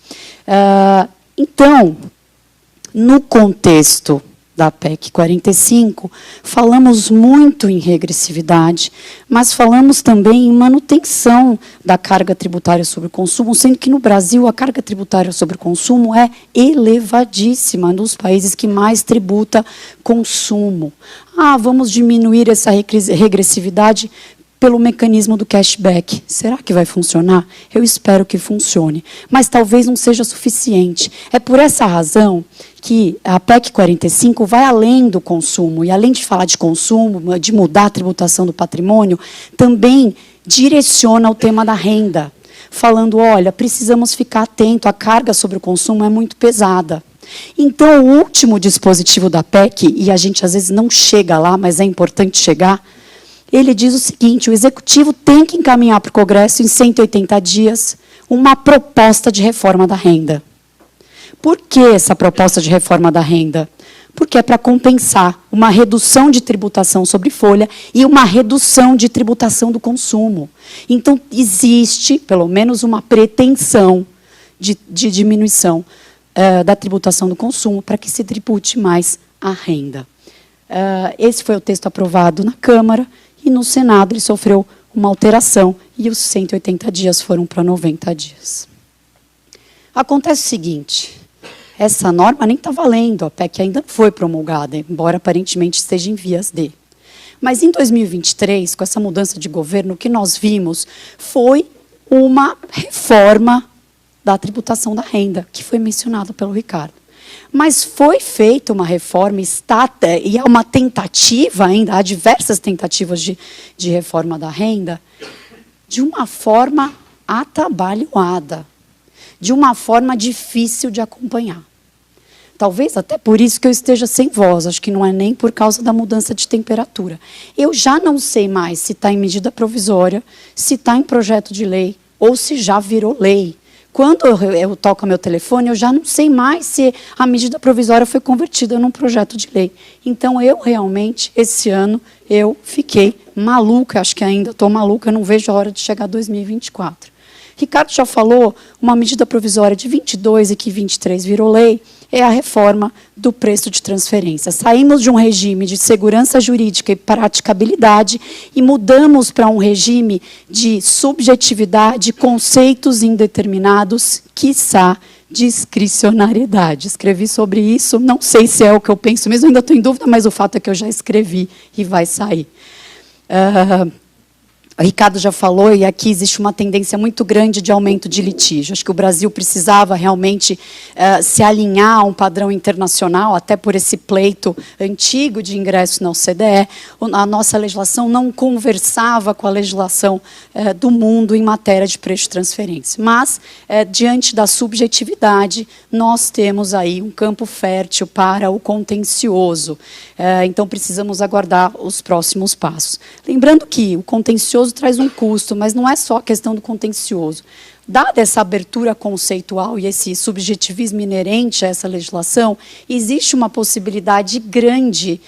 Speaker 5: Então, no contexto da PEC 45, falamos muito em regressividade, mas falamos também em manutenção da carga tributária sobre o consumo, sendo que no Brasil a carga tributária sobre o consumo é elevadíssima, nos países que mais tributa consumo. Vamos diminuir essa regressividade pelo mecanismo do cashback. Será que vai funcionar? Eu espero que funcione, mas talvez não seja suficiente. É por essa razão que a PEC 45 vai além do consumo, e além de falar de consumo, de mudar a tributação do patrimônio, também direciona o tema da renda, falando, olha, precisamos ficar atento, a carga sobre o consumo é muito pesada. Então, o último dispositivo da PEC, e a gente às vezes não chega lá, mas é importante chegar, ele diz o seguinte: o Executivo tem que encaminhar para o Congresso, em 180 dias, uma proposta de reforma da renda. Por que essa proposta de reforma da renda? Porque é para compensar uma redução de tributação sobre folha e uma redução de tributação do consumo. Então, existe, pelo menos, uma pretensão de diminuição da tributação do consumo para que se tribute mais a renda. Esse foi o texto aprovado na Câmara, e no Senado ele sofreu uma alteração, e os 180 dias foram para 90 dias. Acontece o seguinte: essa norma nem está valendo, a PEC ainda não foi promulgada, embora aparentemente esteja em vias de. Mas em 2023, com essa mudança de governo, o que nós vimos foi uma reforma da tributação da renda, que foi mencionado pelo Ricardo. Mas foi feita uma reforma, e há uma tentativa ainda, há diversas tentativas de reforma da renda, de uma forma atabalhoada, de uma forma difícil de acompanhar. Talvez até por isso que eu esteja sem voz, acho que não é nem por causa da mudança de temperatura. Eu já não sei mais se está em medida provisória, se está em projeto de lei, ou se já virou lei. Quando eu toco meu telefone, eu já não sei mais se a medida provisória foi convertida num projeto de lei. Então, eu realmente, esse ano, eu fiquei maluca, acho que ainda estou maluca, não vejo a hora de chegar a 2024. Ricardo já falou, uma medida provisória de 22 e que 23 virou lei, é a reforma do preço de transferência. Saímos de um regime de segurança jurídica e praticabilidade e mudamos para um regime de subjetividade, conceitos indeterminados, quiçá discricionariedade. Escrevi sobre isso, não sei se é o que eu penso mesmo, ainda estou em dúvida, mas o fato é que eu já escrevi e vai sair. O Ricardo já falou, e aqui existe uma tendência muito grande de aumento de litígio. Acho que o Brasil precisava realmente se alinhar a um padrão internacional, até por esse pleito antigo de ingresso na OCDE. A nossa legislação não conversava com a legislação do mundo em matéria de preço de transferência. Mas, diante da subjetividade, nós temos aí um campo fértil para o contencioso. Então, precisamos aguardar os próximos passos. Lembrando que o contencioso traz um custo, mas não é só a questão do contencioso. Dada essa abertura conceitual e esse subjetivismo inerente a essa legislação, existe uma possibilidade grande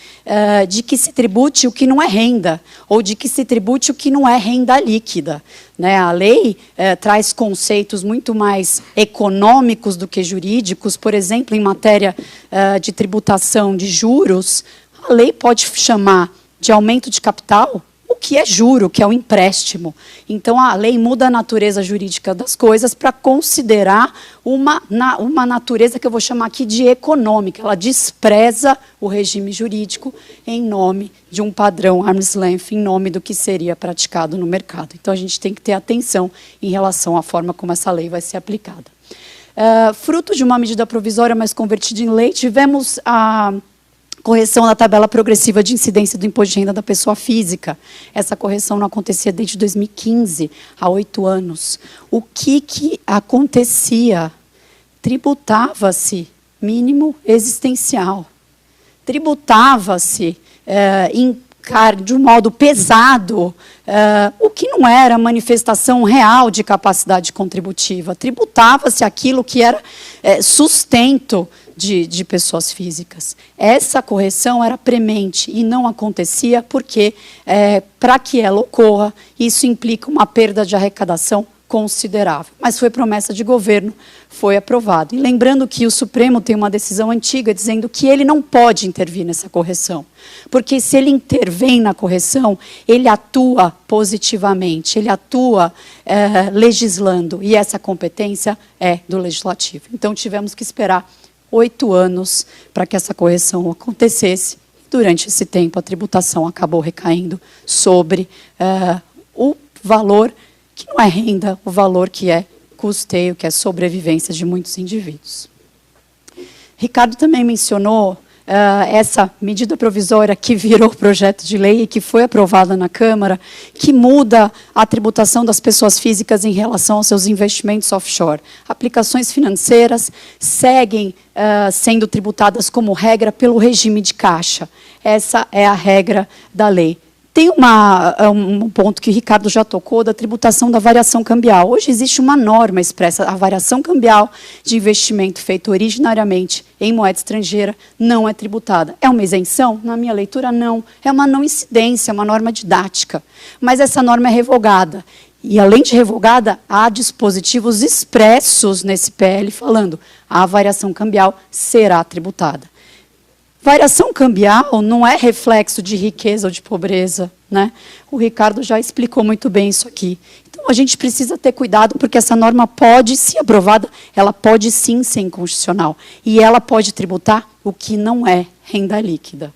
Speaker 5: de que se tribute o que não é renda, ou de que se tribute o que não é renda líquida. Né? A lei traz conceitos muito mais econômicos do que jurídicos. Por exemplo, em matéria de tributação de juros, a lei pode chamar de aumento de capital o que é juro, que é o empréstimo. Então, a lei muda a natureza jurídica das coisas para considerar uma natureza que eu vou chamar aqui de econômica. Ela despreza o regime jurídico em nome de um padrão arm's length, em nome do que seria praticado no mercado. Então, a gente tem que ter atenção em relação à forma como essa lei vai ser aplicada. Fruto de uma medida provisória, mas convertida em lei, tivemos a correção da tabela progressiva de incidência do imposto de renda da pessoa física. Essa correção não acontecia desde 2015, há 8 anos. O que acontecia? Tributava-se mínimo existencial. Tributava-se de um modo pesado, o que não era manifestação real de capacidade contributiva. Tributava-se aquilo que era sustento de pessoas físicas. Essa correção era premente e não acontecia porque, para que ela ocorra, isso implica uma perda de arrecadação considerável. Mas foi promessa de governo, foi aprovado. E lembrando que o Supremo tem uma decisão antiga dizendo que ele não pode intervir nessa correção, porque se ele intervém na correção, ele atua positivamente, ele atua legislando, e essa competência é do Legislativo. Então, tivemos que esperar 8 anos para que essa correção acontecesse. Durante esse tempo, a tributação acabou recaindo sobre o valor que não é renda, o valor que é custeio, que é sobrevivência de muitos indivíduos. Ricardo também mencionou essa medida provisória que virou projeto de lei e que foi aprovada na Câmara, que muda a tributação das pessoas físicas em relação aos seus investimentos offshore. Aplicações financeiras seguem sendo tributadas como regra pelo regime de caixa. Essa é a regra da lei. Tem um ponto que o Ricardo já tocou, da tributação da variação cambial. Hoje existe uma norma expressa, a variação cambial de investimento feito originariamente em moeda estrangeira não é tributada. É uma isenção? Na minha leitura, não. É uma não incidência, é uma norma didática. Mas essa norma é revogada. E, além de revogada, há dispositivos expressos nesse PL falando a variação cambial será tributada. Variação cambial não é reflexo de riqueza ou de pobreza, né? O Ricardo já explicou muito bem isso aqui. Então, a gente precisa ter cuidado, porque essa norma pode, se aprovada, ela pode sim ser inconstitucional. E ela pode tributar o que não é renda líquida.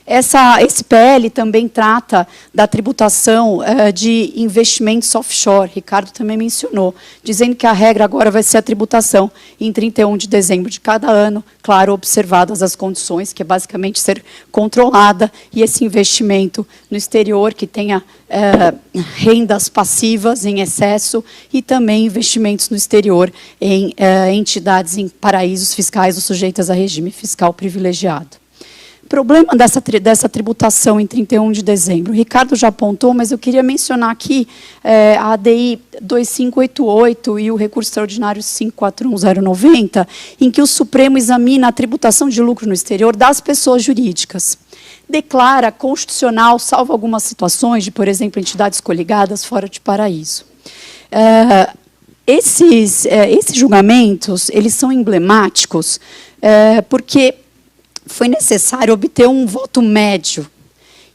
Speaker 5: Esse PL também trata da tributação de investimentos offshore. Ricardo também mencionou, dizendo que a regra agora vai ser a tributação em 31 de dezembro de cada ano, claro, observadas as condições, que é basicamente ser controlada, e esse investimento no exterior que tenha rendas passivas em excesso e também investimentos no exterior em entidades em paraísos fiscais ou sujeitas a regime fiscal privilegiado. O problema dessa tributação em 31 de dezembro, o Ricardo já apontou, mas eu queria mencionar aqui a ADI 2588 e o recurso extraordinário 541090, em que o Supremo examina a tributação de lucro no exterior das pessoas jurídicas. Declara constitucional, salvo algumas situações de, por exemplo, entidades coligadas fora de paraíso. Esses julgamentos, eles são emblemáticos, porque foi necessário obter um voto médio.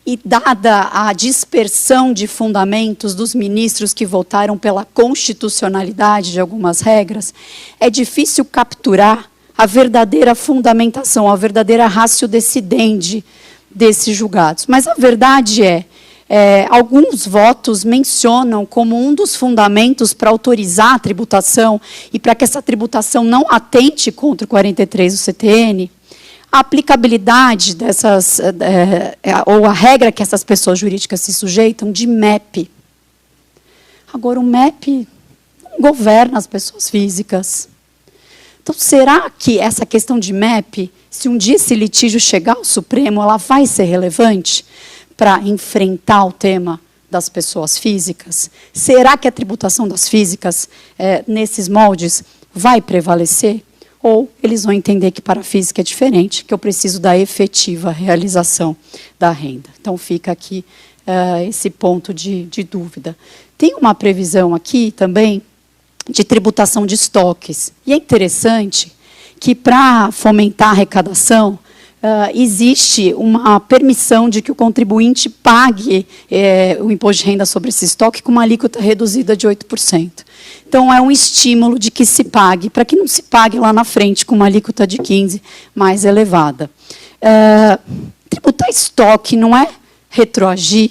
Speaker 5: E, dada a dispersão de fundamentos dos ministros que votaram pela constitucionalidade de algumas regras, é difícil capturar a verdadeira fundamentação, a verdadeira ratio decidendi desses julgados. Mas a verdade alguns votos mencionam como um dos fundamentos para autorizar a tributação e para que essa tributação não atente contra o 43 do CTN, a aplicabilidade dessas, ou a regra que essas pessoas jurídicas se sujeitam de MEP. Agora, o MEP não governa as pessoas físicas. Então, será que essa questão de MEP, se um dia esse litígio chegar ao Supremo, ela vai ser relevante para enfrentar o tema das pessoas físicas? Será que a tributação das físicas, nesses moldes, vai prevalecer? Ou eles vão entender que para a física é diferente, que eu preciso da efetiva realização da renda. Então, fica aqui esse ponto de dúvida. Tem uma previsão aqui também de tributação de estoques. E é interessante que, para fomentar a arrecadação, existe uma permissão de que o contribuinte pague o imposto de renda sobre esse estoque com uma alíquota reduzida de 8%. Então, é um estímulo de que se pague, para que não se pague lá na frente com uma alíquota de 15% mais elevada. Tributar estoque não é retroagir,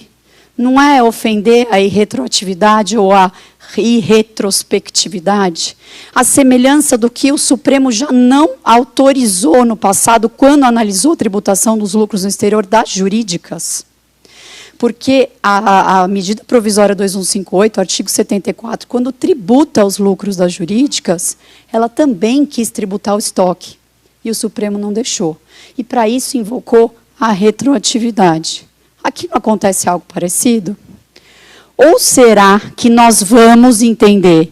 Speaker 5: não é ofender a irretroatividade ou a irretrospectividade, a semelhança do que o Supremo já não autorizou no passado, quando analisou a tributação dos lucros no exterior das jurídicas. Porque a medida provisória 2158, artigo 74, quando tributa os lucros das jurídicas, ela também quis tributar o estoque. E o Supremo não deixou. E, para isso, invocou a retroatividade. Aqui não acontece algo parecido? Ou será que nós vamos entender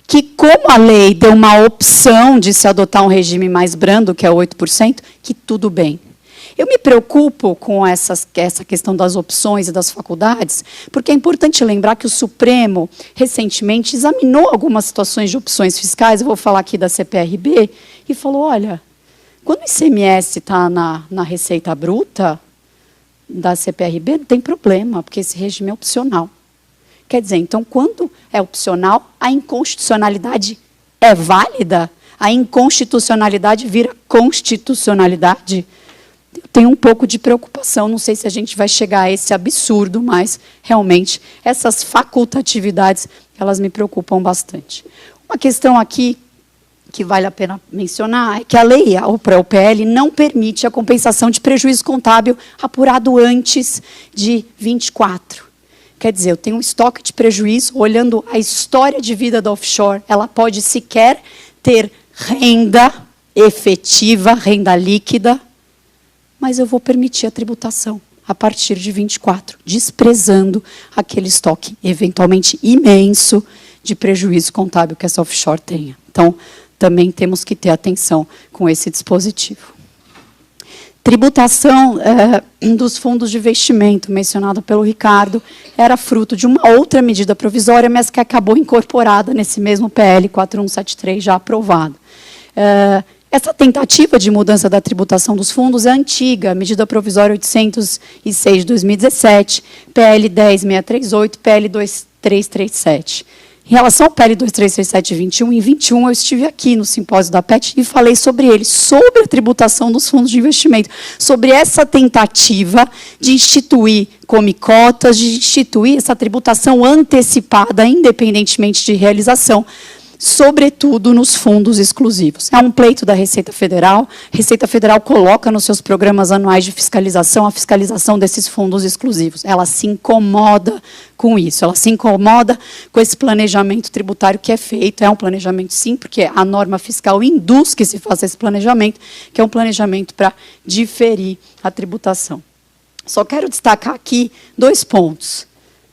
Speaker 5: que, como a lei deu uma opção de se adotar um regime mais brando, que é 8%, que tudo bem? Eu me preocupo com essa questão das opções e das faculdades, porque é importante lembrar que o Supremo, recentemente, examinou algumas situações de opções fiscais, eu vou falar aqui da CPRB, e falou, olha, quando o ICMS está na receita bruta da CPRB, não tem problema, porque esse regime é opcional. Quer dizer, então, quando é opcional, a inconstitucionalidade é válida? A inconstitucionalidade vira constitucionalidade? Eu tenho um pouco de preocupação, não sei se a gente vai chegar a esse absurdo, mas, realmente, essas facultatividades, elas me preocupam bastante. Uma questão aqui que vale a pena mencionar é que a lei, o PL, não permite a compensação de prejuízo contábil apurado antes de 24. Quer dizer, eu tenho um estoque de prejuízo, olhando a história de vida da offshore, ela pode sequer ter renda efetiva, renda líquida, mas eu vou permitir a tributação a partir de 24, desprezando aquele estoque, eventualmente imenso, de prejuízo contábil que essa offshore tenha. Então, também temos que ter atenção com esse dispositivo. Tributação dos fundos de investimento, mencionado pelo Ricardo, era fruto de uma outra medida provisória, mas que acabou incorporada nesse mesmo PL 4173, já aprovado. Essa tentativa de mudança da tributação dos fundos é antiga, a medida provisória 806 de 2017, PL 10638, PL 2337. Em relação ao PL 2337 de 21, em 21 eu estive aqui no simpósio da PET e falei sobre ele, sobre a tributação dos fundos de investimento, sobre essa tentativa de instituir comicotas, de instituir essa tributação antecipada, independentemente de realização, sobretudo nos fundos exclusivos. É um pleito da Receita Federal. A Receita Federal coloca nos seus programas anuais de fiscalização a fiscalização desses fundos exclusivos. Ela se incomoda com isso, ela se incomoda com esse planejamento tributário que é feito. É um planejamento, sim, porque a norma fiscal induz que se faça esse planejamento, que é um planejamento para diferir a tributação. Só quero destacar aqui 2 pontos.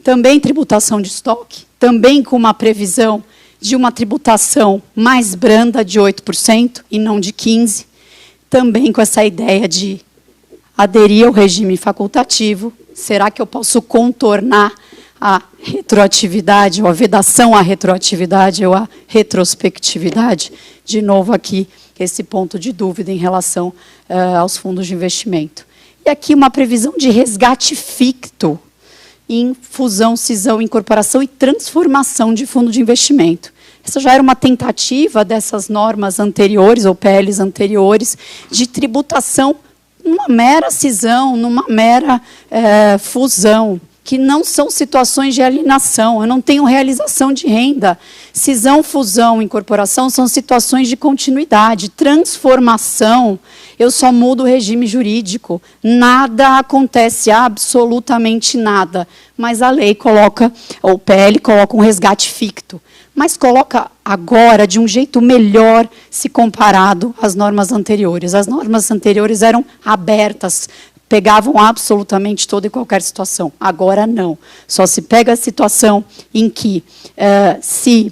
Speaker 5: Também tributação de estoque, também com uma previsão de uma tributação mais branda de 8% e não de 15%, também com essa ideia de aderir ao regime facultativo. Será que eu posso contornar a retroatividade, ou a vedação à retroatividade, ou a retrospectividade? De novo aqui, esse ponto de dúvida em relação aos fundos de investimento. E aqui uma previsão de resgate ficto, em fusão, cisão, incorporação e transformação de fundo de investimento. Essa já era uma tentativa dessas normas anteriores, ou PLs anteriores, de tributação numa mera cisão, numa mera fusão, que não são situações de alienação. Eu não tenho realização de renda. Cisão, fusão, incorporação são situações de continuidade. Transformação, eu só mudo o regime jurídico. Nada acontece, absolutamente nada. Mas a lei coloca, ou o PL coloca um resgate ficto. Mas coloca agora de um jeito melhor se comparado às normas anteriores. As normas anteriores eram abertas, pegavam absolutamente toda e qualquer situação. Agora, não. Só se pega a situação em que, se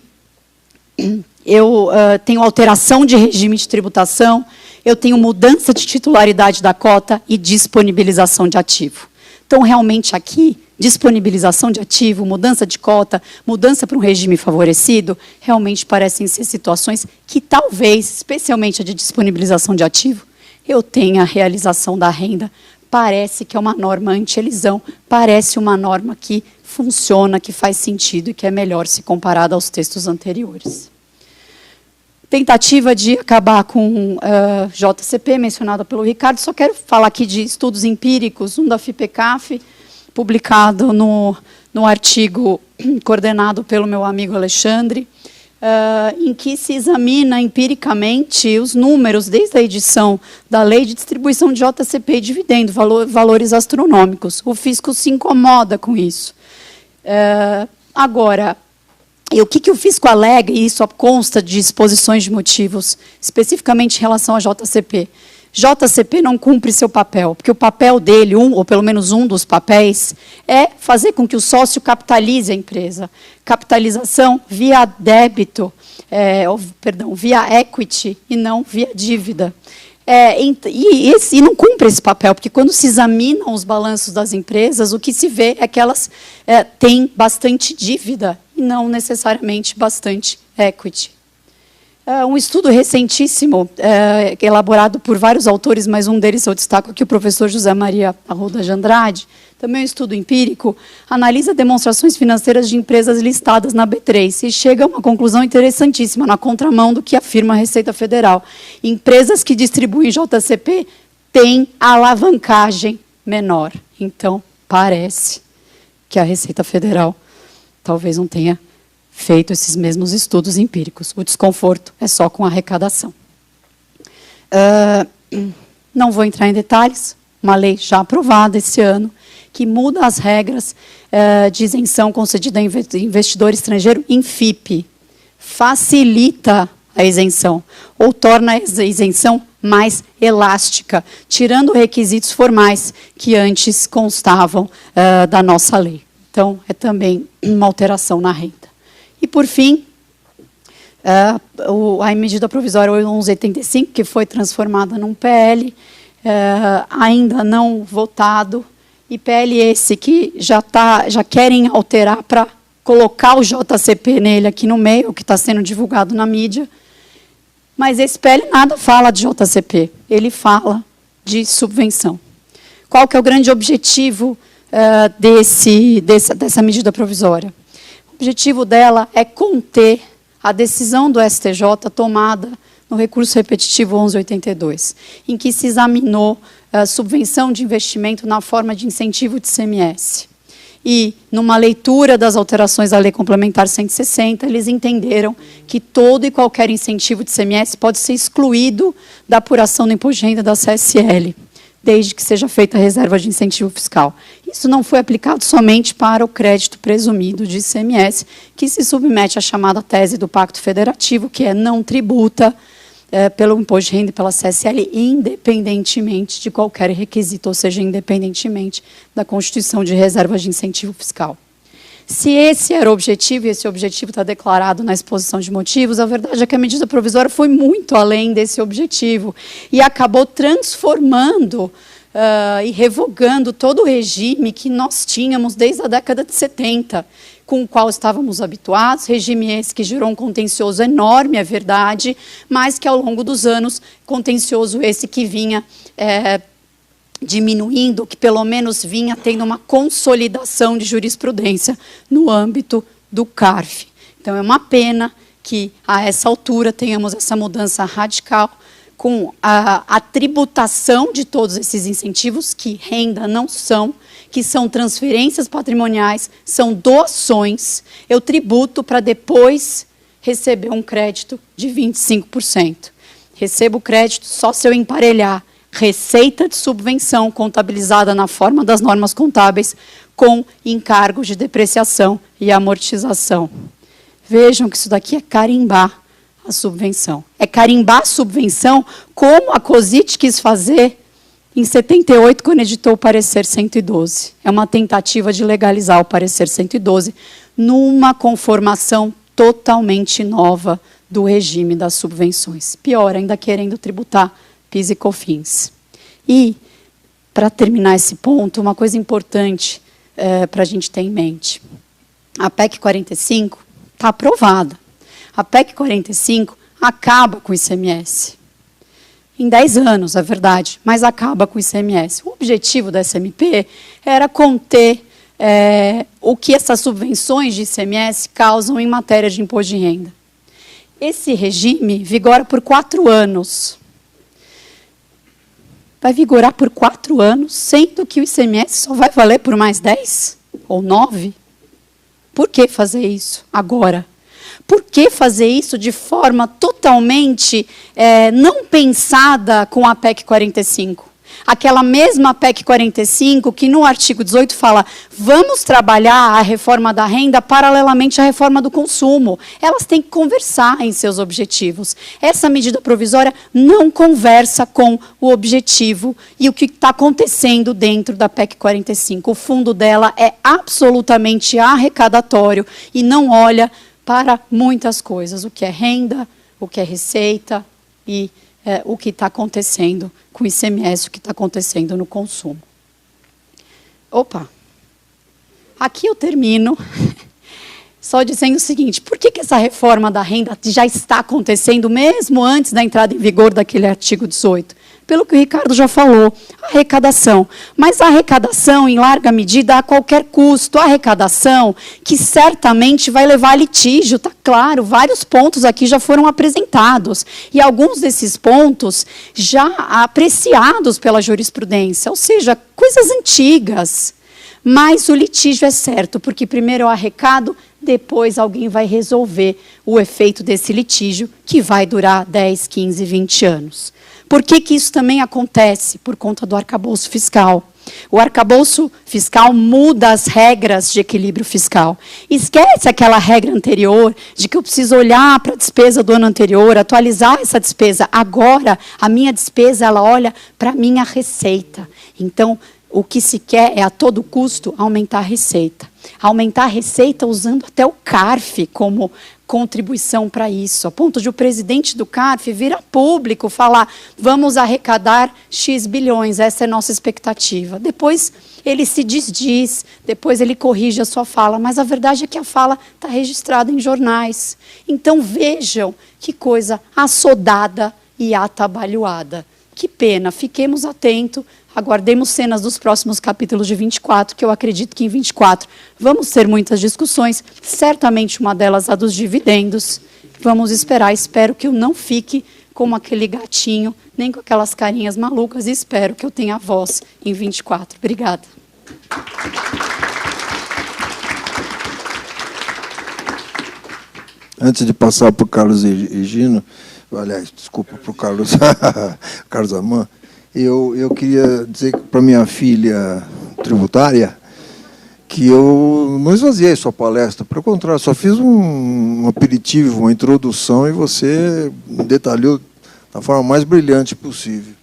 Speaker 5: eu tenho alteração de regime de tributação, eu tenho mudança de titularidade da cota e disponibilização de ativo. Então, realmente, aqui, disponibilização de ativo, mudança de cota, mudança para um regime favorecido, realmente parecem ser situações que talvez, especialmente a de disponibilização de ativo, eu tenha a realização da renda. Parece que é uma norma anti-elisão, parece uma norma que funciona, que faz sentido e que é melhor se comparada aos textos anteriores. Tentativa de acabar com JCP, mencionada pelo Ricardo. Só quero falar aqui de estudos empíricos, um da FIPECAF, publicado no artigo coordenado pelo meu amigo Alexandre, em que se examina empiricamente os números desde a edição da lei de distribuição de JCP e dividendo, valores astronômicos. O fisco se incomoda com isso. Agora, e o que o fisco alega, e isso consta de exposições de motivos, especificamente em relação à JCP? JCP não cumpre seu papel, porque o papel dele, ou pelo menos um dos papéis, é fazer com que o sócio capitalize a empresa. Capitalização via débito, via equity e não via dívida. E não cumpre esse papel, porque quando se examinam os balanços das empresas, o que se vê é que elas têm bastante dívida e não necessariamente bastante equity. Um estudo recentíssimo, elaborado por vários autores, mas um deles eu destaco aqui, o professor José Maria Arruda de Andrade, também um estudo empírico, analisa demonstrações financeiras de empresas listadas na B3 e chega a uma conclusão interessantíssima, na contramão do que afirma a Receita Federal. Empresas que distribuem JCP têm alavancagem menor. Então, parece que a Receita Federal talvez não tenha feito esses mesmos estudos empíricos. O desconforto é só com a arrecadação. Não vou entrar em detalhes, uma lei já aprovada esse ano, que muda as regras de isenção concedida a investidor estrangeiro em FIP. Facilita a isenção, ou torna a isenção mais elástica, tirando requisitos formais que antes constavam da nossa lei. Então, é também uma alteração na renda. E, por fim, a medida provisória 1185, que foi transformada num PL, ainda não votado, e PL esse que já querem alterar para colocar o JCP nele aqui no meio, que está sendo divulgado na mídia, mas esse PL nada fala de JCP, ele fala de subvenção. Qual que é o grande objetivo dessa medida provisória? O objetivo dela é conter a decisão do STJ tomada no recurso repetitivo 1182, em que se examinou a subvenção de investimento na forma de incentivo de ICMS. E, numa leitura das alterações da Lei Complementar 160, eles entenderam que todo e qualquer incentivo de ICMS pode ser excluído da apuração do imposto de renda da CSL, desde que seja feita a reserva de incentivo fiscal. Isso não foi aplicado somente para o crédito presumido de ICMS, que se submete à chamada tese do Pacto Federativo, que não tributa pelo imposto de renda e pela CSL, independentemente de qualquer requisito, ou seja, independentemente da constituição de reservas de incentivo fiscal. Se esse era o objetivo, e esse objetivo está declarado na exposição de motivos, a verdade é que a medida provisória foi muito além desse objetivo e acabou transformando e revogando todo o regime que nós tínhamos desde a década de 70, com o qual estávamos habituados, regime esse que gerou um contencioso enorme, é verdade, mas que ao longo dos anos, contencioso esse que vinha diminuindo, que pelo menos vinha tendo uma consolidação de jurisprudência no âmbito do CARF. Então, é uma pena que, a essa altura, tenhamos essa mudança radical com a tributação de todos esses incentivos, que renda não são, que são transferências patrimoniais, são doações. Eu tributo para depois receber um crédito de 25%. Recebo o crédito só se eu emparelhar receita de subvenção contabilizada na forma das normas contábeis com encargos de depreciação e amortização. Vejam que isso daqui é carimbar a subvenção. É carimbar a subvenção como a COSIT quis fazer em 78, quando editou o parecer 112. É uma tentativa de legalizar o parecer 112 numa conformação totalmente nova do regime das subvenções. Pior, ainda querendo tributar PIS e COFINS. E, para terminar esse ponto, uma coisa importante para a gente ter em mente. A PEC 45 está aprovada. A PEC 45 acaba com o ICMS. Em 10 anos, é verdade, mas acaba com o ICMS. O objetivo da SMP era conter o que essas subvenções de ICMS causam em matéria de imposto de renda. Esse regime vigora por 4 anos. Vai vigorar por 4 anos, sendo que o ICMS só vai valer por mais 10 ou 9? Por que fazer isso agora? Por que fazer isso de forma totalmente não pensada com a PEC 45? Aquela mesma PEC 45, que no artigo 18 fala, vamos trabalhar a reforma da renda paralelamente à reforma do consumo. Elas têm que conversar em seus objetivos. Essa medida provisória não conversa com o objetivo e o que está acontecendo dentro da PEC 45. O fundo dela é absolutamente arrecadatório e não olha para muitas coisas, o que é renda, o que é receita e o que está acontecendo com o ICMS, o que está acontecendo no consumo. Opa! Aqui eu termino só dizendo o seguinte, por que essa reforma da renda já está acontecendo mesmo antes da entrada em vigor daquele artigo 18? Pelo que o Ricardo já falou, arrecadação. Mas a arrecadação, em larga medida, a qualquer custo. A arrecadação que certamente vai levar a litígio, está claro, vários pontos aqui já foram apresentados. E alguns desses pontos já apreciados pela jurisprudência, ou seja, coisas antigas. Mas o litígio é certo, porque primeiro eu arrecado, depois alguém vai resolver o efeito desse litígio, que vai durar 10, 15, 20 anos. Por que isso também acontece? Por conta do arcabouço fiscal. O arcabouço fiscal muda as regras de equilíbrio fiscal. Esquece aquela regra anterior de que eu preciso olhar para a despesa do ano anterior, atualizar essa despesa. Agora, a minha despesa, ela olha para a minha receita. Então, o que se quer é, a todo custo, aumentar a receita. Aumentar a receita usando até o CARF como contribuição para isso, a ponto de o presidente do CARF vir a público falar, vamos arrecadar X bilhões, essa é a nossa expectativa. Depois ele se desdiz, depois ele corrige a sua fala, mas a verdade é que a fala está registrada em jornais. Então vejam que coisa assodada e atabalhoada. Que pena, fiquemos atentos, aguardemos cenas dos próximos capítulos de 24, que eu acredito que em 24 vamos ter muitas discussões, certamente uma delas a dos dividendos. Vamos esperar, espero que eu não fique como aquele gatinho, nem com aquelas carinhas malucas, e espero que eu tenha voz em 24. Obrigada.
Speaker 3: Antes de passar para o Carlos Higino, aliás, desculpa, para o Carlos, Carlos Aman, eu queria dizer para minha filha tributária que eu não esvaziei sua palestra, pelo contrário, só fiz um aperitivo, uma introdução, e você detalhou da forma mais brilhante possível.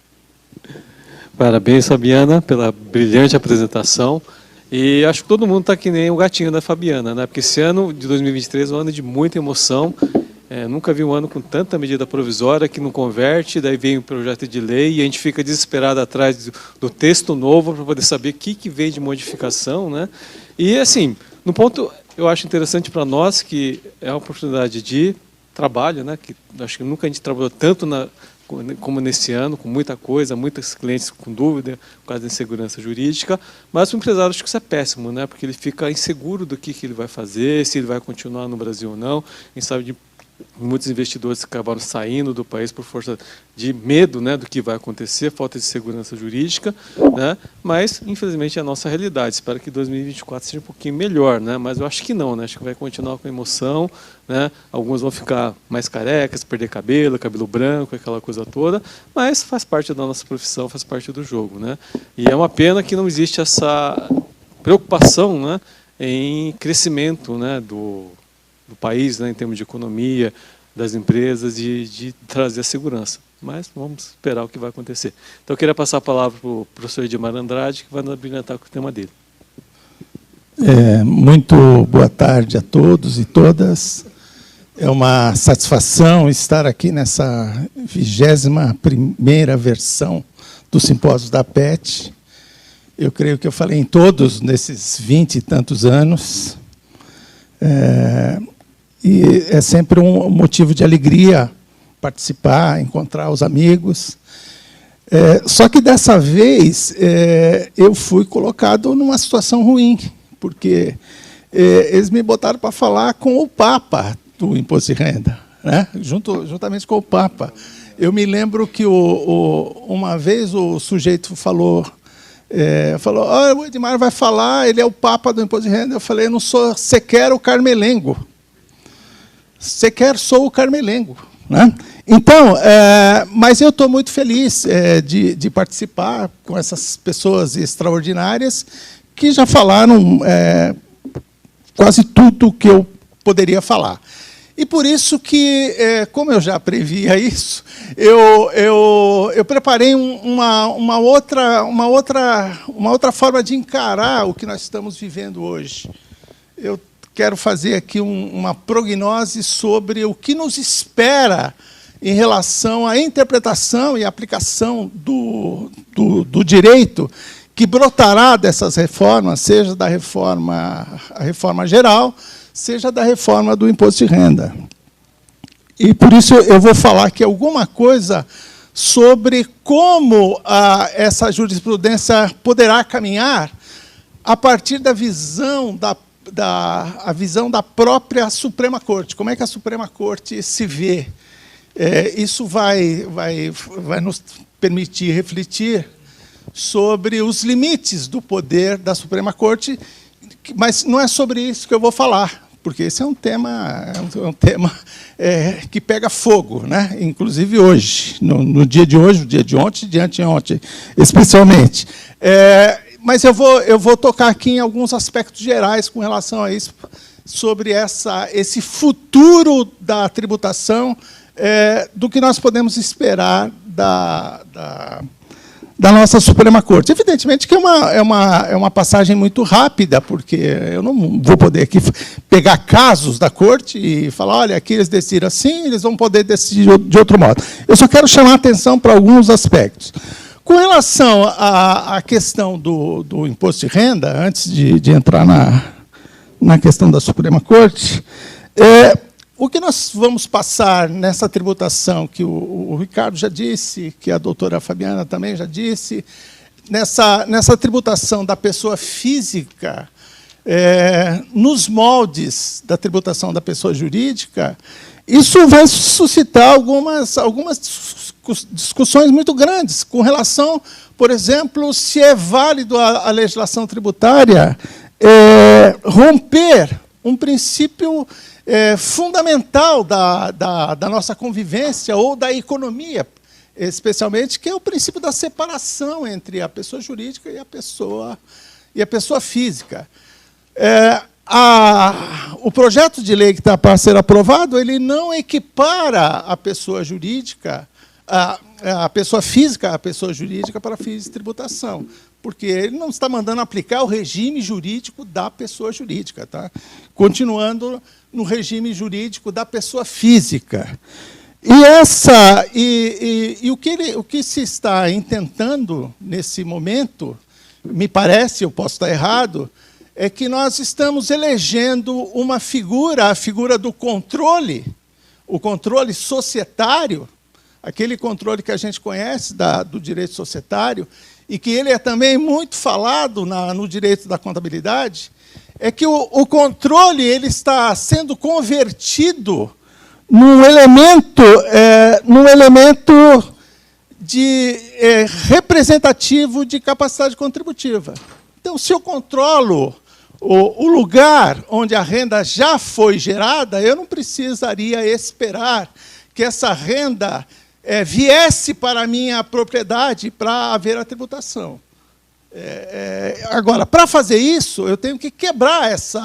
Speaker 2: Parabéns, Fabiana, pela brilhante apresentação. E acho que todo mundo está que nem o gatinho da Fabiana, né? Porque esse ano de 2023 é um ano de muita emoção. Nunca vi um ano com tanta medida provisória que não converte, daí vem o projeto de lei e a gente fica desesperado atrás do texto novo para poder saber o que vem de modificação, né? E, assim, no ponto, eu acho interessante para nós que é uma oportunidade de trabalho, né? Que acho que nunca a gente trabalhou tanto como nesse ano, com muita coisa, muitos clientes com dúvida, por causa da insegurança jurídica, mas para o empresário acho que isso é péssimo, né? Porque ele fica inseguro do que ele vai fazer, se ele vai continuar no Brasil ou não. A gente sabe de muitos investidores que acabaram saindo do país por força de medo, né, do que vai acontecer, falta de segurança jurídica, né, mas, infelizmente, é a nossa realidade. Espero que 2024 seja um pouquinho melhor, né, mas eu acho que não, né, acho que vai continuar com emoção, né, alguns vão ficar mais carecas, perder cabelo branco, aquela coisa toda, mas faz parte da nossa profissão, faz parte do jogo, né, e é uma pena que não existe essa preocupação, né, em crescimento, né, do país, né, em termos de economia, das empresas, de trazer a segurança. Mas vamos esperar o que vai acontecer. Então, eu queria passar a palavra para o professor Edmar Andrade, que vai nos brilhantar com o tema dele.
Speaker 6: Muito boa tarde a todos e todas. É uma satisfação estar aqui nessa 21ª versão do Simpósio da PET. Eu creio que eu falei em todos nesses 20 e tantos anos. E é sempre um motivo de alegria participar, encontrar os amigos. Só que dessa vez eu fui colocado numa situação ruim, porque eles me botaram para falar com o Papa do Imposto de Renda, né? Juntamente com o Papa. Eu me lembro que uma vez o sujeito falou, o Edmar vai falar, ele é o Papa do Imposto de Renda. Eu falei, eu não sou sequer o Carmelengo. Sequer sou o Carmelengo. né? Então, mas eu estou muito feliz de participar com essas pessoas extraordinárias que já falaram quase tudo que eu poderia falar. E por isso que, como eu já previa isso, eu preparei uma outra forma de encarar o que nós estamos vivendo hoje. Eu quero fazer aqui uma prognose sobre o que nos espera em relação à interpretação e aplicação do direito que brotará dessas reformas, seja da a reforma geral, seja da reforma do imposto de renda. E, por isso, eu vou falar aqui alguma coisa sobre como essa jurisprudência poderá caminhar a partir da visão a visão da própria Suprema Corte. Como é que a Suprema Corte se vê? Isso vai nos permitir refletir sobre os limites do poder da Suprema Corte, mas não é sobre isso que eu vou falar, porque esse é um tema que pega fogo, né? Inclusive hoje, no dia de hoje, no dia de ontem, de anteontem, especialmente. Mas eu vou tocar aqui em alguns aspectos gerais com relação a isso, sobre esse futuro da tributação, do que nós podemos esperar da nossa Suprema Corte. Evidentemente que é uma passagem muito rápida, porque eu não vou poder aqui pegar casos da Corte e falar, olha, aqui eles decidiram assim, eles vão poder decidir de outro modo. Eu só quero chamar a atenção para alguns aspectos. Com relação à questão do imposto de renda, antes de entrar na questão da Suprema Corte, o que nós vamos passar nessa tributação, que o Ricardo já disse, que a doutora Fabiana também já disse, nessa tributação da pessoa física, nos moldes da tributação da pessoa jurídica, isso vai suscitar algumas discussões muito grandes com relação, por exemplo, se é válido a legislação tributária romper um princípio fundamental da nossa convivência ou da economia, especialmente, que é o princípio da separação entre a pessoa jurídica e a pessoa física. O projeto de lei que está para ser aprovado, ele não equipara a pessoa jurídica, a pessoa física, a pessoa jurídica para fins de tributação, porque ele não está mandando aplicar o regime jurídico da pessoa jurídica, tá? Continuando no regime jurídico da pessoa física. E o que se está intentando nesse momento, me parece, eu posso estar errado, é que nós estamos elegendo uma figura, a figura do controle, o controle societário, aquele controle que a gente conhece do direito societário, e que ele é também muito falado no direito da contabilidade, é que o controle ele está sendo convertido num elemento representativo de capacidade contributiva. Então, se eu controlo o lugar onde a renda já foi gerada, eu não precisaria esperar que essa renda viesse para a minha propriedade para haver a tributação. Agora, para fazer isso, eu tenho que quebrar esse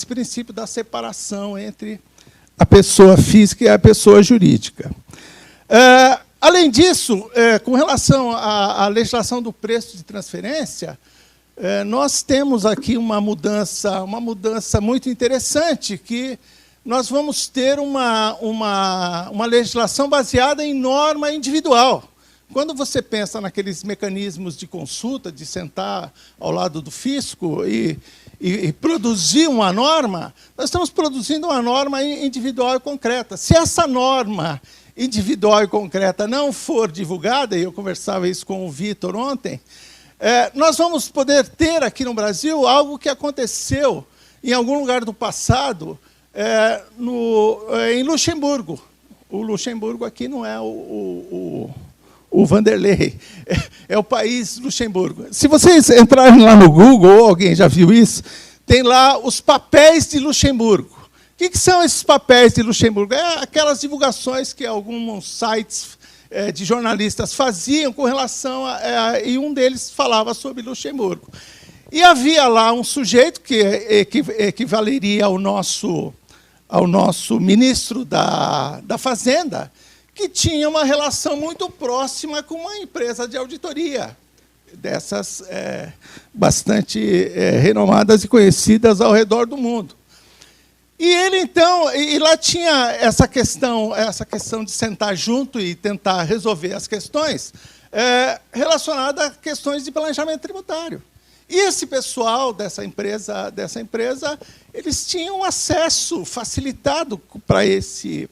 Speaker 6: princípio da separação entre a pessoa física e a pessoa jurídica. Além disso, com relação à legislação do preço de transferência, nós temos aqui uma mudança muito interessante, que nós vamos ter uma legislação baseada em norma individual. Quando você pensa naqueles mecanismos de consulta, de sentar ao lado do fisco e produzir uma norma, nós estamos produzindo uma norma individual e concreta. Se essa norma individual e concreta não for divulgada, e eu conversava isso com o Vitor ontem, nós vamos poder ter aqui no Brasil algo que aconteceu em algum lugar do passado, em Luxemburgo. O Luxemburgo aqui não é o Vanderlei, é o país Luxemburgo. Se vocês entrarem lá no Google, ou alguém já viu isso, tem lá os papéis de Luxemburgo. que são esses papéis de Luxemburgo? É aquelas divulgações que alguns sites de jornalistas faziam com relação e um deles falava sobre Luxemburgo. E havia lá um sujeito que equivaleria ao nosso ministro da Fazenda, que tinha uma relação muito próxima com uma empresa de auditoria, dessas bastante renomadas e conhecidas ao redor do mundo. E ele, então, e lá tinha essa questão de sentar junto e tentar resolver as questões relacionadas a questões de planejamento tributário. E esse pessoal dessa empresa, eles tinham acesso facilitado para esse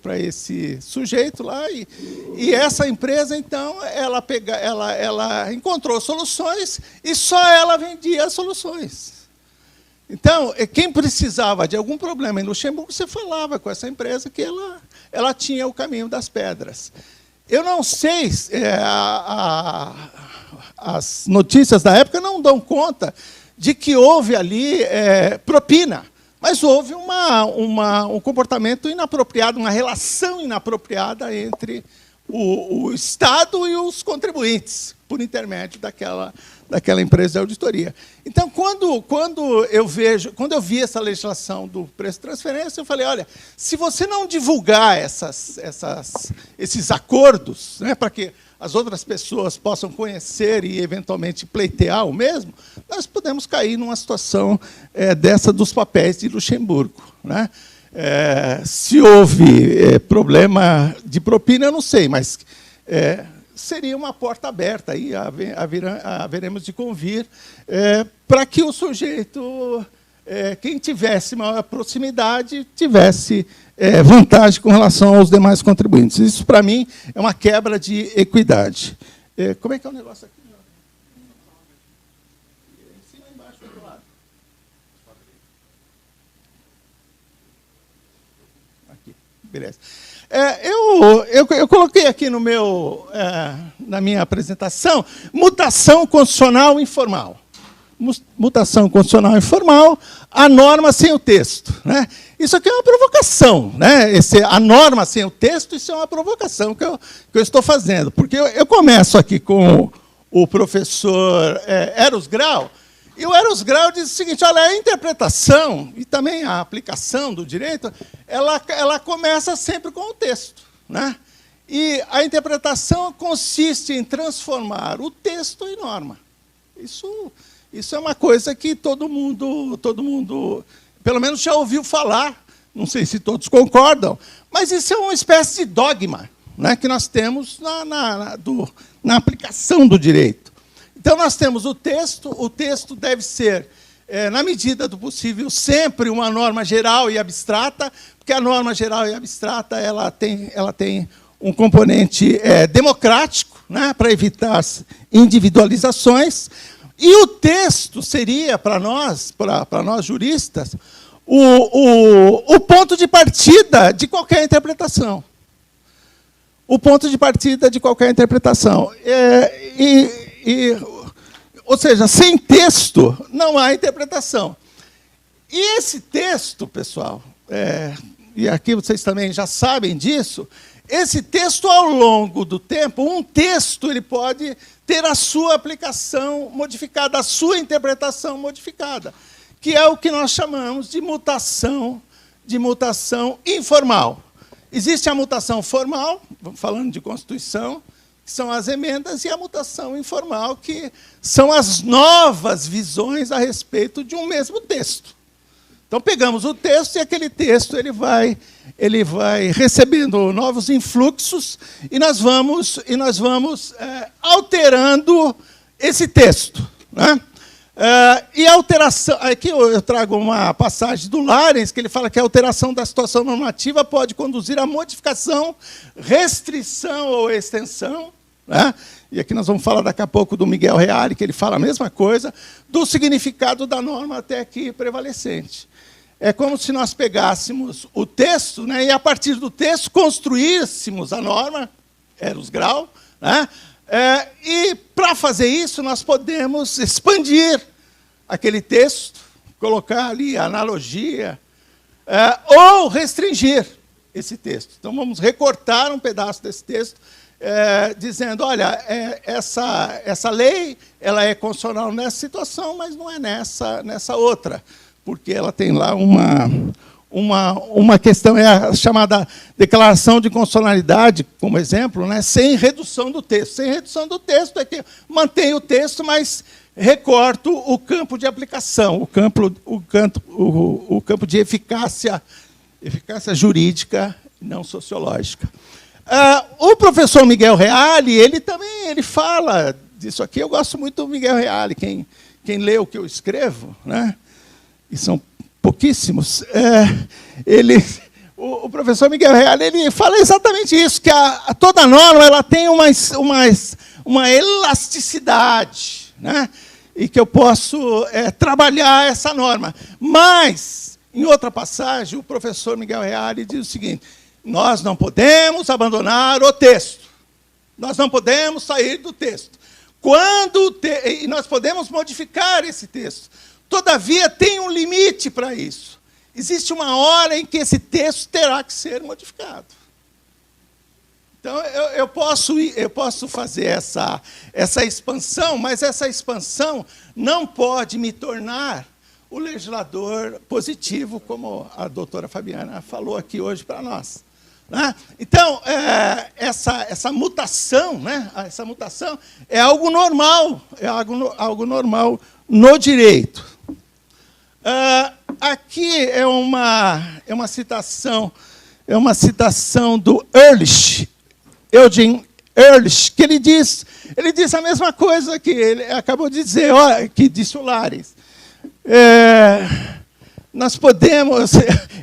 Speaker 6: sujeito lá, e essa empresa, então, ela encontrou soluções e só ela vendia as soluções. Então, quem precisava de algum problema em Luxemburgo, você falava com essa empresa que ela tinha o caminho das pedras. Eu não sei, as notícias da época não dão conta de que houve ali propina, mas houve um comportamento inapropriado, uma relação inapropriada entre o Estado e os contribuintes, por intermédio daquela empresa de auditoria. Então, quando eu vi essa legislação do preço de transferência, eu falei, olha, se você não divulgar esses acordos, né, para que as outras pessoas possam conhecer e, eventualmente, pleitear o mesmo, nós podemos cair numa situação dessa dos papéis de Luxemburgo, né? Se houve problema de propina, eu não sei, mas seria uma porta aberta, aí haveremos de convir, para que o sujeito, quem tivesse maior proximidade, tivesse vantagem com relação aos demais contribuintes. Isso, para mim, é uma quebra de equidade. Como é que é o negócio aqui? Em cima e embaixo, do outro lado. Aqui, beleza. Eu coloquei aqui na minha apresentação mutação constitucional informal. Mutação constitucional informal, a norma sem o texto, né? Isso aqui é uma provocação, né? A norma sem o texto, isso é uma provocação que eu estou fazendo. Porque eu começo aqui com o professor Eros Grau, e o Eros Grau diz o seguinte, olha, a interpretação e também a aplicação do direito, ela começa sempre com o texto, né? E a interpretação consiste em transformar o texto em norma. Isso é uma coisa que todo mundo, pelo menos, já ouviu falar. Não sei se todos concordam, mas isso é uma espécie de dogma, né, que nós temos na aplicação do direito. Então, nós temos o texto deve ser, na medida do possível, sempre uma norma geral e abstrata, porque a norma geral e abstrata ela tem um componente democrático, né, para evitar as individualizações. E o texto seria, para nós juristas, o ponto de partida de qualquer interpretação. O ponto de partida de qualquer interpretação. Ou seja, sem texto não há interpretação. E esse texto, pessoal, e aqui vocês também já sabem disso, esse texto, ao longo do tempo, um texto ele pode ter a sua aplicação modificada, a sua interpretação modificada, que é o que nós chamamos de mutação informal. Existe a mutação formal, falando de Constituição, que são as emendas, e a mutação informal, que são as novas visões a respeito de um mesmo texto. Então, pegamos o texto e aquele texto ele vai recebendo novos influxos e nós vamos alterando esse texto, né? E a alteração... Aqui eu trago uma passagem do Larens, que ele fala que a alteração da situação normativa pode conduzir à modificação, restrição ou extensão, né? E aqui nós vamos falar daqui a pouco do Miguel Reale, que ele fala a mesma coisa, do significado da norma até aqui prevalecente. É como se nós pegássemos o texto, né, e, a partir do texto, construíssemos a norma, Eros Grau, né, e, para fazer isso, nós podemos expandir aquele texto, colocar ali a analogia, ou restringir esse texto. Então, vamos recortar um pedaço desse texto, dizendo, olha, essa lei ela é constitucional nessa situação, mas não é nessa outra, porque ela tem lá uma questão, é a chamada declaração de constitucionalidade, como exemplo, né, sem redução do texto. Sem redução do texto é que mantém o texto, mas recorto o campo de aplicação, o campo de eficácia jurídica, não sociológica. O professor Miguel Reale, ele fala disso aqui. Eu gosto muito do Miguel Reale, quem lê o que eu escrevo, né, e são pouquíssimos, o professor Miguel Reale ele fala exatamente isso, que toda norma ela tem uma elasticidade, né, e que eu posso trabalhar essa norma. Mas, em outra passagem, o professor Miguel Reale diz o seguinte: nós não podemos abandonar o texto, nós não podemos sair do texto. E nós podemos modificar esse texto. Todavia, tem um limite para isso. Existe uma hora em que esse texto terá que ser modificado. Então, eu posso fazer essa expansão, mas essa expansão não pode me tornar o legislador positivo, como a doutora Fabiana falou aqui hoje para nós. Né? Então, essa mutação, né? Essa mutação é algo normal, algo normal no direito. Aqui é uma citação do Ehrlich, Eugene Ehrlich, que ele diz a mesma coisa que ele acabou de dizer, que disse o Lares. Nós podemos...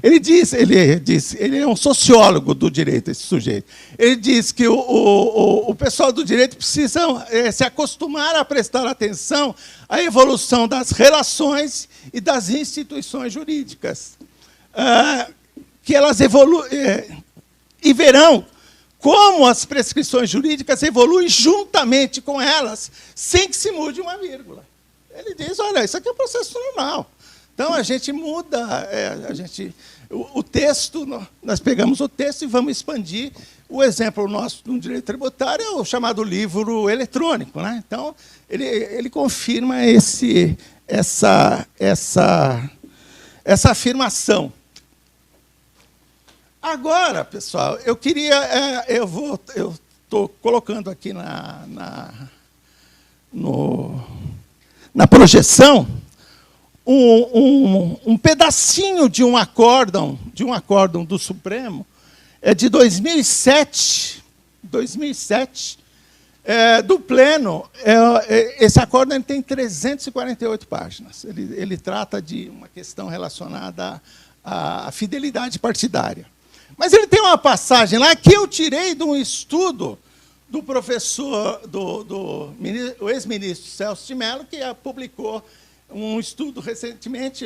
Speaker 6: Ele é um sociólogo do direito, esse sujeito. Ele diz que o pessoal do direito precisa se acostumar a prestar atenção à evolução das relações e das instituições jurídicas. Que elas evoluem... e verão como as prescrições jurídicas evoluem juntamente com elas, sem que se mude uma vírgula. Ele diz, olha, isso aqui é um processo normal. Então, a gente muda, o texto, nós pegamos o texto e vamos expandir. O exemplo nosso no direito tributário é o chamado livro eletrônico, né? Então, ele confirma essa afirmação. Agora, pessoal, eu estou colocando aqui na projeção um pedacinho de um acórdão do Supremo, de 2007, do Pleno. Esse acórdão tem 348 páginas. Ele trata de uma questão relacionada à fidelidade partidária. Mas ele tem uma passagem lá que eu tirei de um estudo do professor, do ex-ministro Celso de Mello, que publicou um estudo recentemente,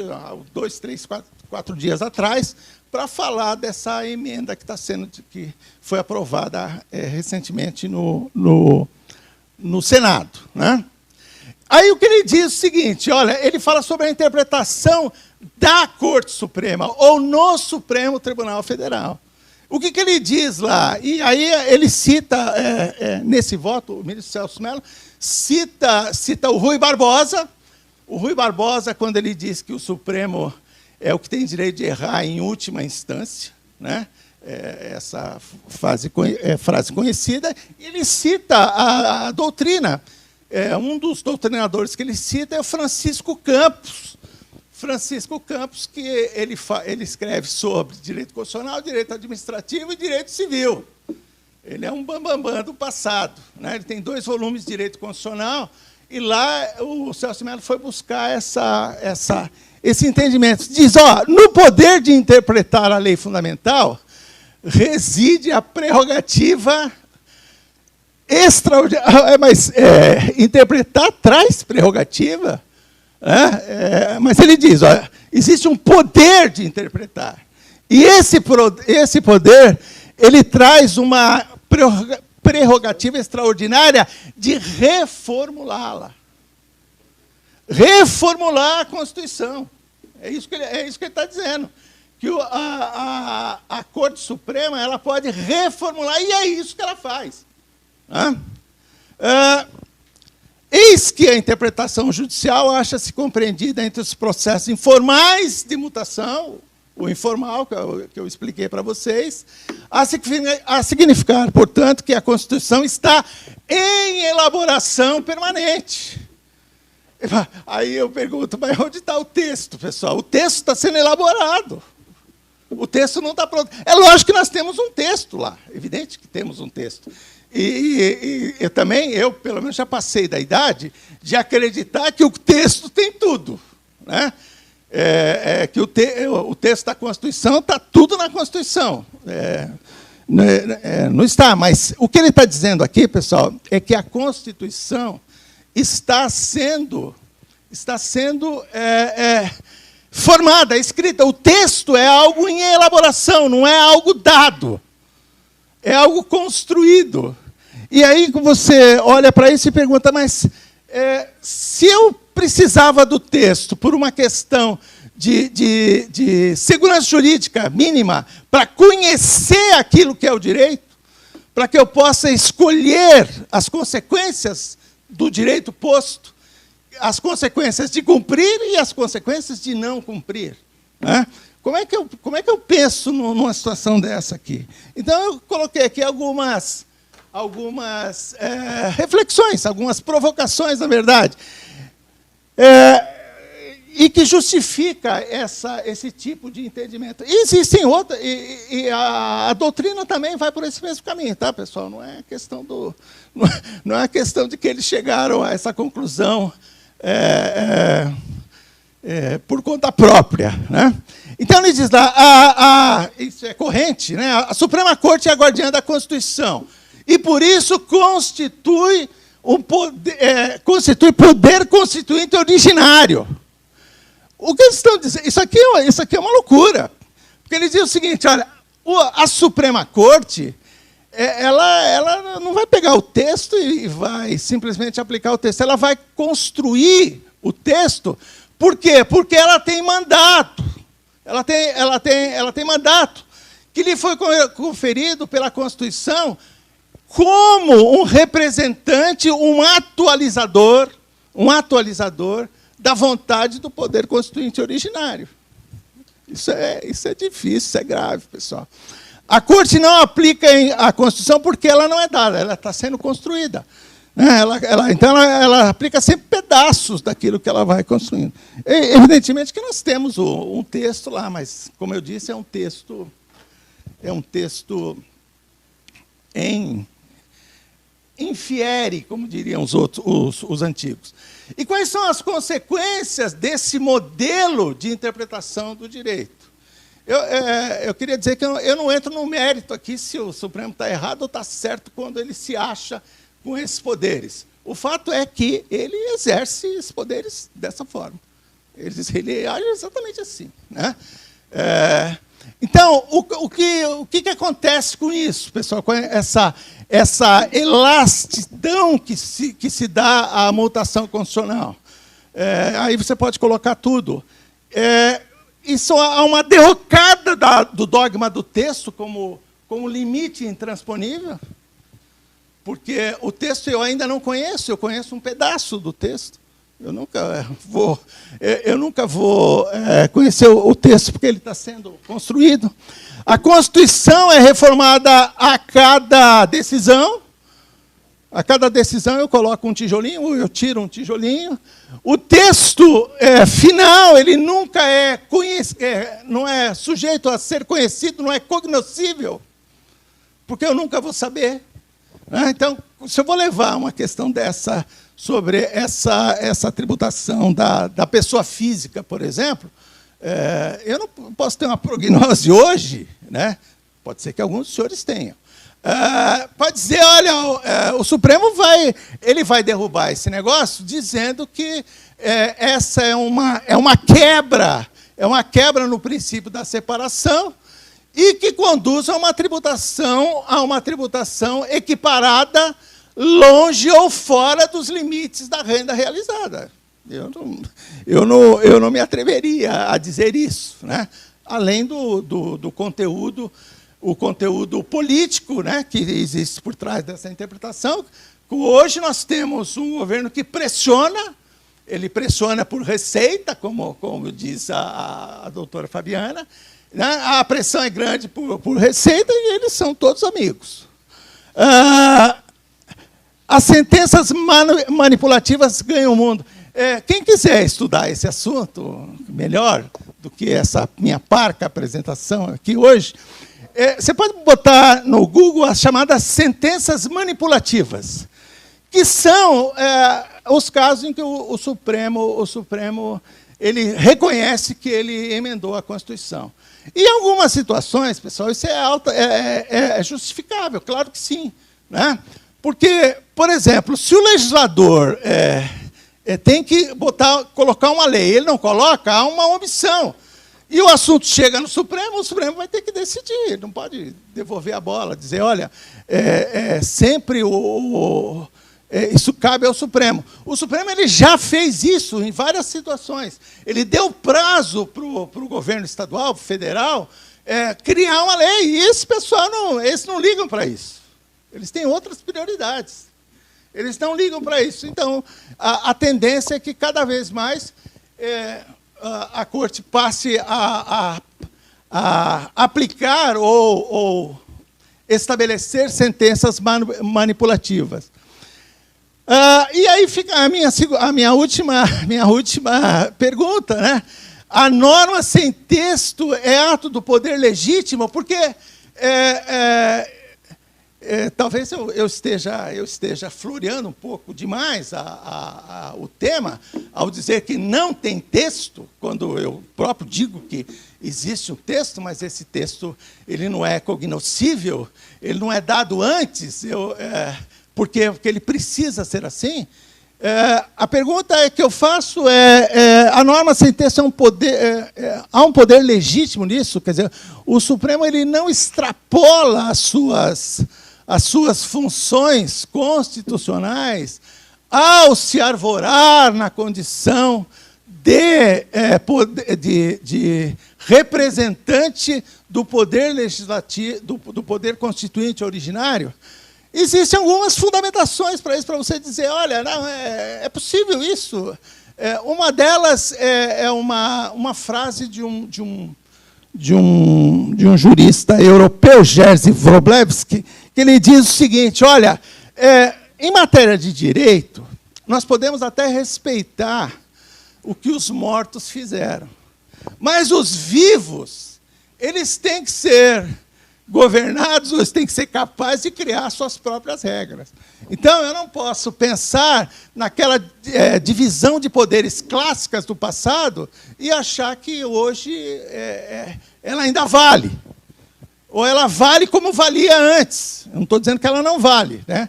Speaker 6: 2, 3, 4 dias atrás, para falar dessa emenda que foi aprovada recentemente no Senado, né? Aí o que ele diz é o seguinte, olha, ele fala sobre a interpretação da Corte Suprema, ou no Supremo Tribunal Federal. O que ele diz lá? E aí ele cita, nesse voto, o ministro Celso Mello, cita o Rui Barbosa. O Rui Barbosa, quando ele diz que o Supremo é o que tem direito de errar em última instância, né? Essa frase conhecida, e ele cita a doutrina. Um dos doutrinadores que ele cita é o Francisco Campos. Francisco Campos, que ele escreve sobre direito constitucional, direito administrativo e direito civil. Ele é um bambambam do passado, né? Ele tem 2 volumes de direito constitucional, e lá o Celso Mello foi buscar esse entendimento. Diz, no poder de interpretar a lei fundamental reside a prerrogativa extraordinária. Mas interpretar traz prerrogativa? Mas ele diz, existe um poder de interpretar. E esse poder, ele traz uma prerrogativa extraordinária de reformulá-la. Reformular a Constituição. É isso que ele está dizendo. que a Corte Suprema ela pode reformular, e é isso que ela faz. Eis que a interpretação judicial acha-se compreendida entre os processos informais de mutação, o informal, que eu expliquei para vocês, a significar, portanto, que a Constituição está em elaboração permanente. Aí eu pergunto, mas onde está o texto, pessoal? O texto está sendo elaborado. O texto não está pronto. É lógico que nós temos um texto lá, evidente que temos um texto. E eu, pelo menos, já passei da idade de acreditar que o texto tem tudo. Né? Que o texto da Constituição está tudo na Constituição. Não está, mas o que ele está dizendo aqui, pessoal, é que a Constituição está sendo formada, escrita. O texto é algo em elaboração, não é algo dado. É algo construído. E aí você olha para isso e pergunta, mas se eu precisava do texto por uma questão de segurança jurídica mínima, para conhecer aquilo que é o direito, para que eu possa escolher as consequências do direito posto, as consequências de cumprir e as consequências de não cumprir. Né? Como é que eu penso numa situação dessa aqui? Então, eu coloquei aqui algumas reflexões, algumas provocações, na verdade, e que justifica esse tipo de entendimento. E existem outras, e a doutrina também vai por esse mesmo caminho, tá, pessoal? Não é questão não é questão de que eles chegaram a essa conclusão por conta própria. Né? Então, ele diz lá, isso é corrente, né? A Suprema Corte é a guardiã da Constituição, e, por isso, constitui poder constituinte originário. O que eles estão dizendo? Isso aqui é uma loucura. Porque eles dizem o seguinte, olha, a Suprema Corte, ela não vai pegar o texto e vai simplesmente aplicar o texto, ela vai construir o texto. Por quê? Porque ela tem mandato. Ela tem mandato que lhe foi conferido pela Constituição como um representante, um atualizador da vontade do poder constituinte originário. Isso é difícil, isso é grave, pessoal. A Corte não aplica a Constituição porque ela não é dada, ela está sendo construída. Então, ela aplica sempre pedaços daquilo que ela vai construindo. Evidentemente que nós temos um texto lá, mas, como eu disse, é um texto infiere, como diriam os antigos. E quais são as consequências desse modelo de interpretação do direito? Eu queria dizer que eu não entro no mérito aqui se o Supremo está errado ou está certo quando ele se acha com esses poderes. O fato é que ele exerce esses poderes dessa forma. Ele age exatamente assim. Né? Então, o que acontece com isso, pessoal? Com essa elastidão que se dá à mutação constitucional. Aí você pode colocar tudo. Isso há uma derrocada do dogma do texto como limite intransponível, porque o texto eu ainda não conheço, eu conheço um pedaço do texto. Eu nunca vou conhecer o texto porque ele está sendo construído. A Constituição é reformada a cada decisão. A cada decisão eu coloco um tijolinho, eu tiro um tijolinho. O texto final, ele nunca não é sujeito a ser conhecido, não é cognoscível, porque eu nunca vou saber. Então, se eu vou levar uma questão dessa sobre essa tributação da pessoa física, por exemplo, eu não posso ter uma prognose hoje, né? Pode ser que alguns dos senhores tenham. Pode dizer, olha, o Supremo vai derrubar esse negócio dizendo que essa é uma quebra no princípio da separação e que conduz a uma tributação equiparada longe ou fora dos limites da renda realizada. Eu não me atreveria a dizer isso, né? além do conteúdo, o conteúdo político, né, que existe por trás dessa interpretação. Hoje nós temos um governo que pressiona, ele pressiona por receita, como diz a doutora Fabiana, né? A pressão é grande por receita e eles são todos amigos. As sentenças manipulativas ganham o mundo. Quem quiser estudar esse assunto melhor do que essa minha parca apresentação aqui hoje, você pode botar no Google as chamadas sentenças manipulativas, que são os casos em que o Supremo ele reconhece que ele emendou a Constituição. E em algumas situações, pessoal, isso é justificável, claro que sim, né? Porque, por exemplo, se o legislador tem que colocar uma lei, ele não coloca, há uma omissão. E o assunto chega no Supremo, o Supremo vai ter que decidir, não pode devolver a bola, dizer, olha, sempre isso cabe ao Supremo. O Supremo ele já fez isso em várias situações. Ele deu prazo para o governo estadual, para o federal, criar uma lei. E esse pessoal eles não ligam para isso. Eles têm outras prioridades. Eles não ligam para isso. Então, a tendência é que, cada vez mais, a Corte passe a aplicar ou estabelecer sentenças manipulativas. E aí fica a minha última pergunta, né? A norma sem texto é ato do poder legítimo, porque talvez eu esteja floreando um pouco demais o tema ao dizer que não tem texto, quando eu próprio digo que existe um texto, mas esse texto ele não é cognoscível, ele não é dado antes, porque ele precisa ser assim. A pergunta que eu faço a norma sem texto há um poder legítimo nisso? Quer dizer, o Supremo ele não extrapola as suas funções constitucionais ao se arvorar na condição de representante do poder legislativo, do poder constituinte originário. Existem algumas fundamentações para isso, para você dizer, olha, não, é possível isso. Uma delas é uma frase de um jurista europeu, Jerzy Wroblewski, que ele diz o seguinte, olha, em matéria de direito, nós podemos até respeitar o que os mortos fizeram, mas os vivos, eles têm que ser governados, eles têm que ser capazes de criar suas próprias regras. Então, eu não posso pensar naquela divisão de poderes clássicas do passado e achar que hoje ela ainda vale. Ou ela vale como valia antes. Eu não estou dizendo que ela não vale, né?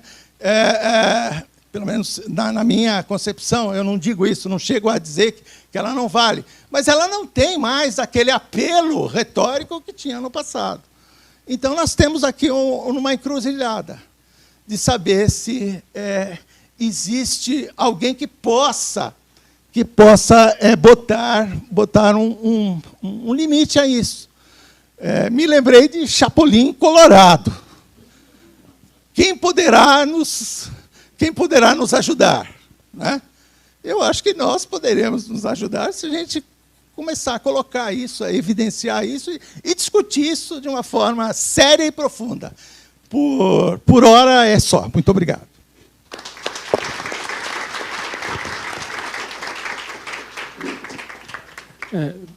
Speaker 6: Pelo menos na minha concepção, eu não digo isso, não chego a dizer que ela não vale. Mas ela não tem mais aquele apelo retórico que tinha no passado. Então, nós temos aqui uma encruzilhada de saber se existe alguém que possa botar um limite a isso. Me lembrei de Chapolin Colorado. Quem poderá nos ajudar? Né? Eu acho que nós poderemos nos ajudar se a gente começar a colocar isso, a evidenciar isso e discutir isso de uma forma séria e profunda. Por hora é só. Muito obrigado.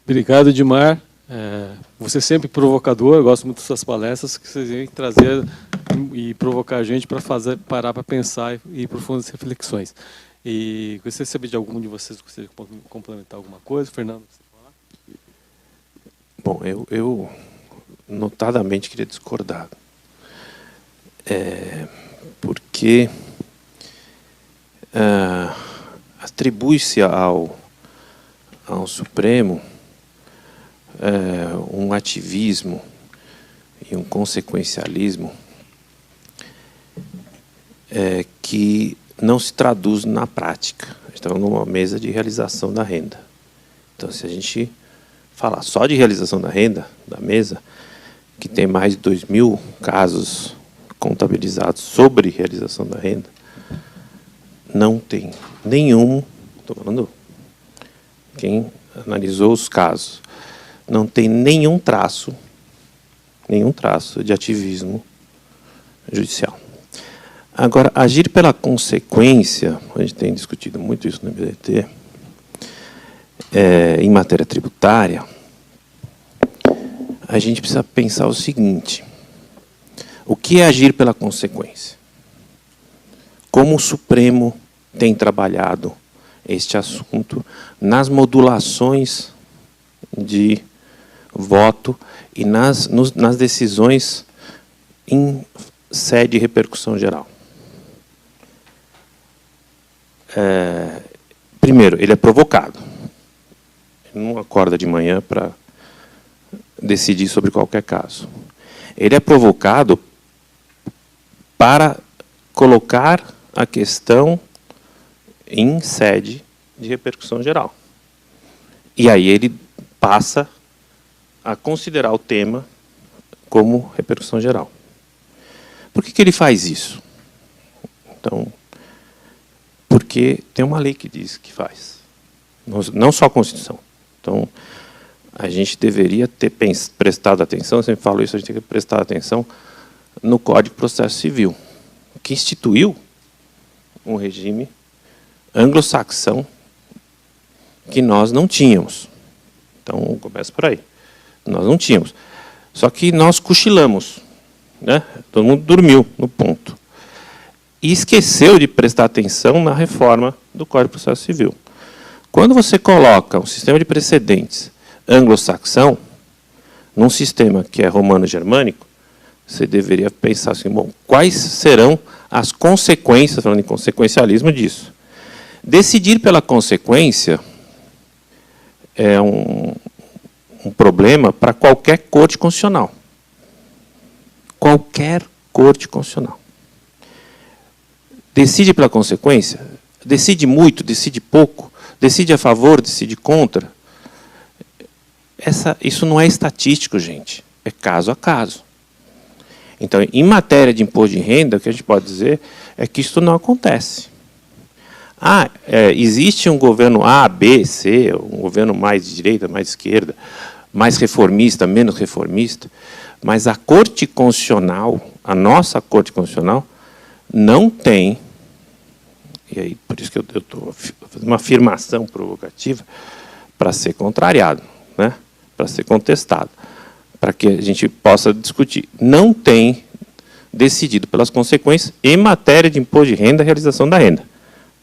Speaker 2: Obrigado, Edmar. Você é sempre provocador, eu gosto muito das suas palestras, que vocês vêm trazer e provocar a gente para parar para pensar e ir profundas reflexões. E gostaria de saber de algum de vocês que gostaria de complementar alguma coisa. Fernando, você falar?
Speaker 4: Bom, eu notadamente queria discordar. Porque atribui-se ao Supremo um ativismo e um consequencialismo que não se traduz na prática. Estamos numa mesa de realização da renda. Então, se a gente falar só de realização da renda, da mesa, que tem mais de 2.000 casos contabilizados sobre realização da renda, não tem nenhum, estou falando, quem analisou os casos, não tem nenhum traço de ativismo judicial. Agora, agir pela consequência, a gente tem discutido muito isso no MDT, em matéria tributária, a gente precisa pensar o seguinte: o que é agir pela consequência? Como o Supremo tem trabalhado este assunto nas modulações de voto e nas decisões em sede de repercussão geral. Primeiro, ele é provocado. Ele não acorda de manhã para decidir sobre qualquer caso. Ele é provocado para colocar a questão em sede de repercussão geral. E aí ele passa a considerar o tema como repercussão geral. Por que ele faz isso? Então, porque tem uma lei que diz que faz. Não só a Constituição. Então, a gente deveria ter prestado atenção, eu sempre falo isso, a gente tem que prestar atenção no Código de Processo Civil, que instituiu um regime anglo-saxão que nós não tínhamos. Então, começa por aí. Nós não tínhamos. Só que nós cochilamos, né? Todo mundo dormiu no ponto. E esqueceu de prestar atenção na reforma do Código de Processo Civil. Quando você coloca um sistema de precedentes anglo-saxão num sistema que é romano-germânico, você deveria pensar assim, bom, quais serão as consequências, falando em consequencialismo, disso? Decidir pela consequência é um problema para qualquer corte constitucional. Qualquer corte constitucional. Decide pela consequência, decide muito, decide pouco, decide a favor, decide contra. Isso não é estatístico, gente. É caso a caso. Então, em matéria de imposto de renda, o que a gente pode dizer é que isso não acontece. Existe um governo A, B, C, um governo mais de direita, mais de esquerda, mais reformista, menos reformista, mas a Corte Constitucional, a nossa Corte Constitucional, não tem, e aí por isso que eu estou fazendo uma afirmação provocativa, para ser contrariado, né? Para ser contestado, para que a gente possa discutir. Não tem decidido pelas consequências em matéria de imposto de renda e realização da renda.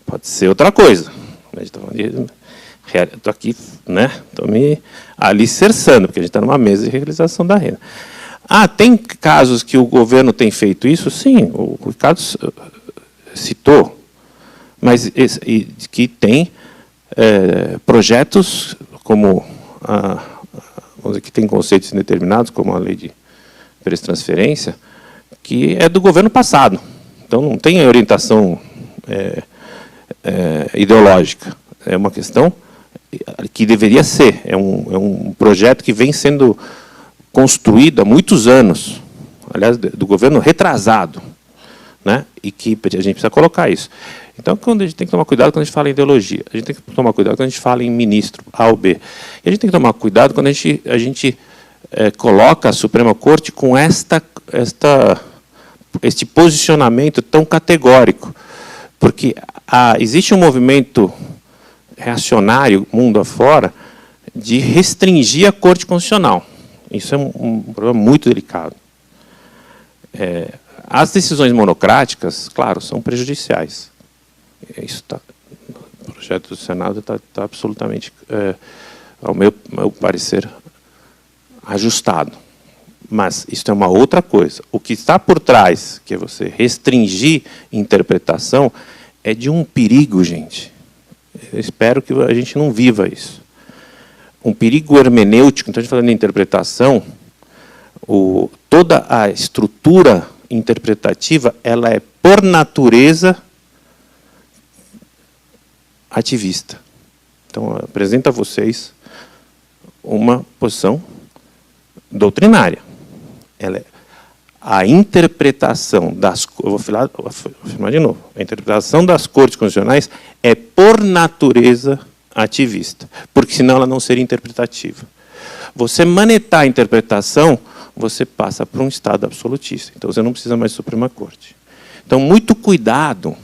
Speaker 4: Pode ser outra coisa. Estou aqui, né? Estou me alicerçando, porque a gente está numa mesa de realização da renda. Tem casos que o governo tem feito isso? Sim, o Ricardo citou, mas que tem projetos como, vamos dizer, que tem conceitos indeterminados, como a lei de preço-transferência, que é do governo passado. Então, não tem orientação ideológica. É uma questão que deveria ser. É um projeto que vem sendo construído há muitos anos, aliás, do governo retrasado, né? E que a gente precisa colocar isso. Então, a gente tem que tomar cuidado quando a gente fala em ideologia. A gente tem que tomar cuidado quando a gente fala em ministro A ou B. E a gente tem que tomar cuidado quando a gente coloca a Suprema Corte com este posicionamento tão categórico. Porque existe um movimento reacionário, mundo afora, de restringir a Corte Constitucional. Isso é um problema muito delicado. As decisões monocráticas, claro, são prejudiciais. Isso o projeto do Senado está absolutamente, ao meu parecer, ajustado. Mas isso é uma outra coisa. O que está por trás, que é você restringir interpretação, é de um perigo, gente. Eu espero que a gente não viva isso. Um perigo hermenêutico. Então, a gente falando em interpretação, toda a estrutura interpretativa, ela é, por natureza, ativista. Então, apresento a vocês uma posição doutrinária. Ela é a interpretação das... vou afirmar de novo. A interpretação das cortes constitucionais é, por natureza, ativista, porque senão ela não seria interpretativa. Você manetar a interpretação, você passa para um Estado absolutista. Então, você não precisa mais de Suprema Corte. Então, muito cuidado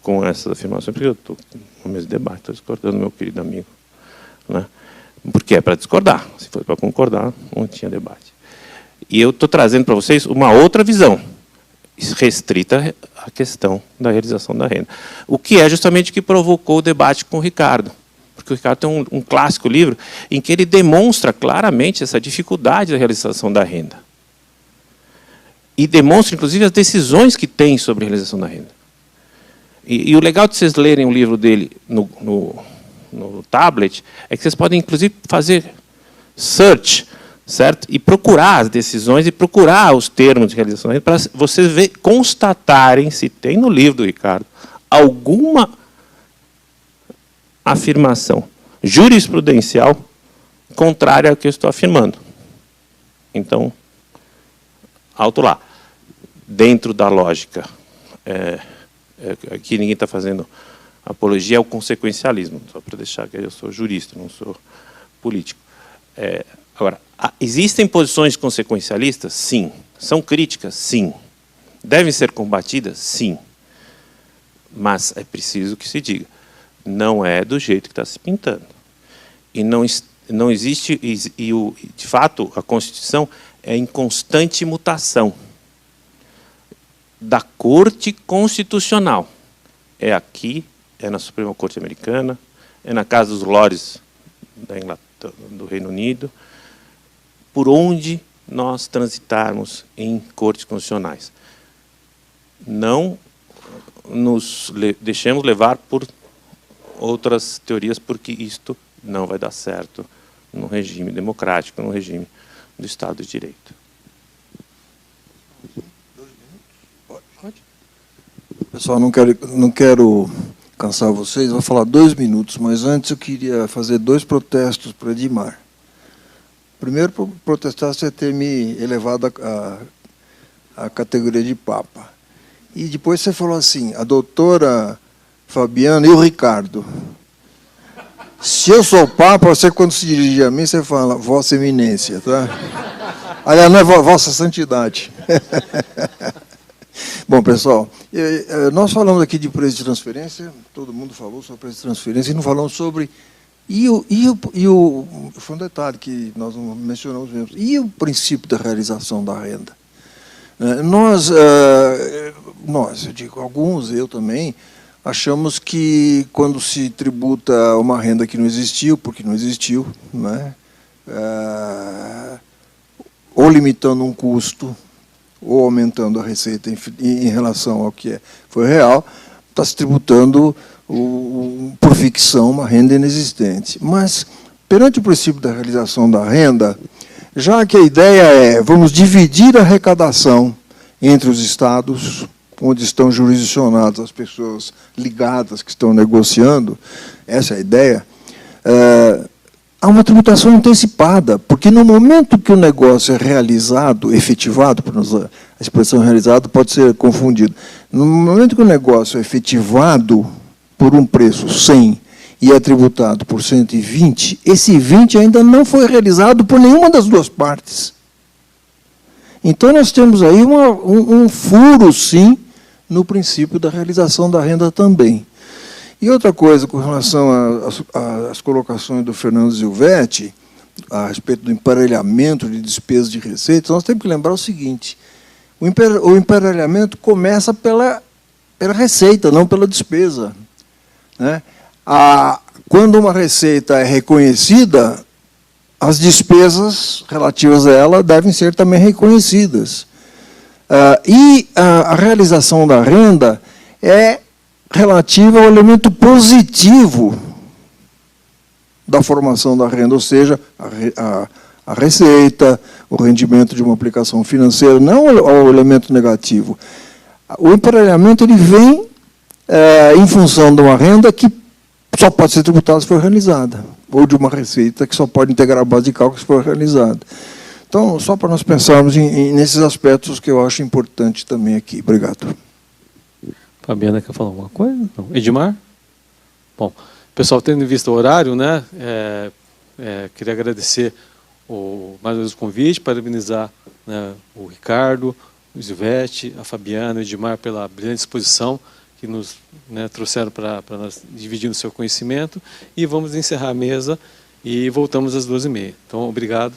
Speaker 4: com essas afirmações, porque eu estou no mesmo debate, estou discordando do meu querido amigo. Né? Porque é para discordar. Se for para concordar, não tinha debate. E eu estou trazendo para vocês uma outra visão, restrita à questão da realização da renda. O que é justamente o que provocou o debate com o Ricardo. Porque o Ricardo tem um clássico livro em que ele demonstra claramente essa dificuldade da realização da renda. E demonstra, inclusive, as decisões que tem sobre a realização da renda. E o legal de vocês lerem o livro dele no tablet é que vocês podem, inclusive, fazer search, certo? E procurar as decisões e procurar os termos de realização da renda para vocês constatarem se tem no livro do Ricardo alguma afirmação jurisprudencial contrária ao que eu estou afirmando. Então, alto lá. Dentro da lógica, aqui ninguém está fazendo apologia ao consequencialismo, só para deixar que eu sou jurista, não sou político. Agora, existem posições consequencialistas? Sim. São críticas? Sim. Devem ser combatidas? Sim. Mas é preciso que se diga, não é do jeito que está se pintando. E não existe, de fato, a Constituição é em constante mutação da Corte Constitucional. É aqui, é na Suprema Corte Americana, é na Casa dos Lordes do Reino Unido, por onde nós transitarmos em cortes constitucionais. Não nos deixemos levar por outras teorias, porque isto não vai dar certo no regime democrático, no regime do Estado de Direito.
Speaker 3: Pessoal, não quero cansar vocês, vou falar 2 minutos, mas antes eu queria fazer 2 protestos para Edmar. Primeiro, protestar você ter me elevado à categoria de Papa. E depois você falou assim, a doutora Fabiana e o Ricardo. Se eu sou Papa, você, quando se dirigir a mim, você fala Vossa Eminência, tá? Aliás, não é Vossa Santidade. Bom, pessoal, nós falamos aqui de preço de transferência, todo mundo falou sobre preço de transferência, e não falamos sobre... Foi um detalhe que nós não mencionamos mesmo. E o princípio da realização da renda? Nós, eu digo, alguns, eu também, achamos que quando se tributa uma renda que não existiu, porque não existiu, né? Ou limitando um custo, ou aumentando a receita em relação ao que foi real, está se tributando por ficção uma renda inexistente. Mas, perante o princípio da realização da renda, já que a ideia é, vamos dividir a arrecadação entre os estados, onde estão jurisdicionadas as pessoas ligadas que estão negociando, essa é a ideia, há uma tributação antecipada, porque no momento que o negócio é realizado, efetivado, a expressão realizado pode ser confundida, no momento que o negócio é efetivado por um preço 100 e é tributado por 120, esse 20 ainda não foi realizado por nenhuma das duas partes. Então, nós temos aí um furo, sim, no princípio da realização da renda também. E outra coisa, com relação às colocações do Fernando Zilvetti, a respeito do emparelhamento de despesas de receitas, nós temos que lembrar o seguinte, o emparelhamento começa pela receita, não pela despesa. Né? Quando uma receita é reconhecida, as despesas relativas a ela devem ser também reconhecidas. E a realização da renda é relativa ao elemento positivo da formação da renda, ou seja, a receita, o rendimento de uma aplicação financeira, não ao elemento negativo. O emparelhamento ele vem em função de uma renda que só pode ser tributada se for realizada. ou de uma receita que só pode integrar a base de cálculo se for realizada. Então, só para nós pensarmos nesses aspectos que eu acho importante também aqui. Obrigado.
Speaker 2: Fabiana quer falar alguma coisa? Não. Edmar? Bom, pessoal, tendo em vista o horário, né, queria agradecer mais uma vez o convite, parabenizar, né, o Ricardo, o Silvete, a Fabiana e o Edmar pela brilhante exposição que nos, né, trouxeram para nós dividir o seu conhecimento. E vamos encerrar a mesa e voltamos às 12h30. Então, obrigado.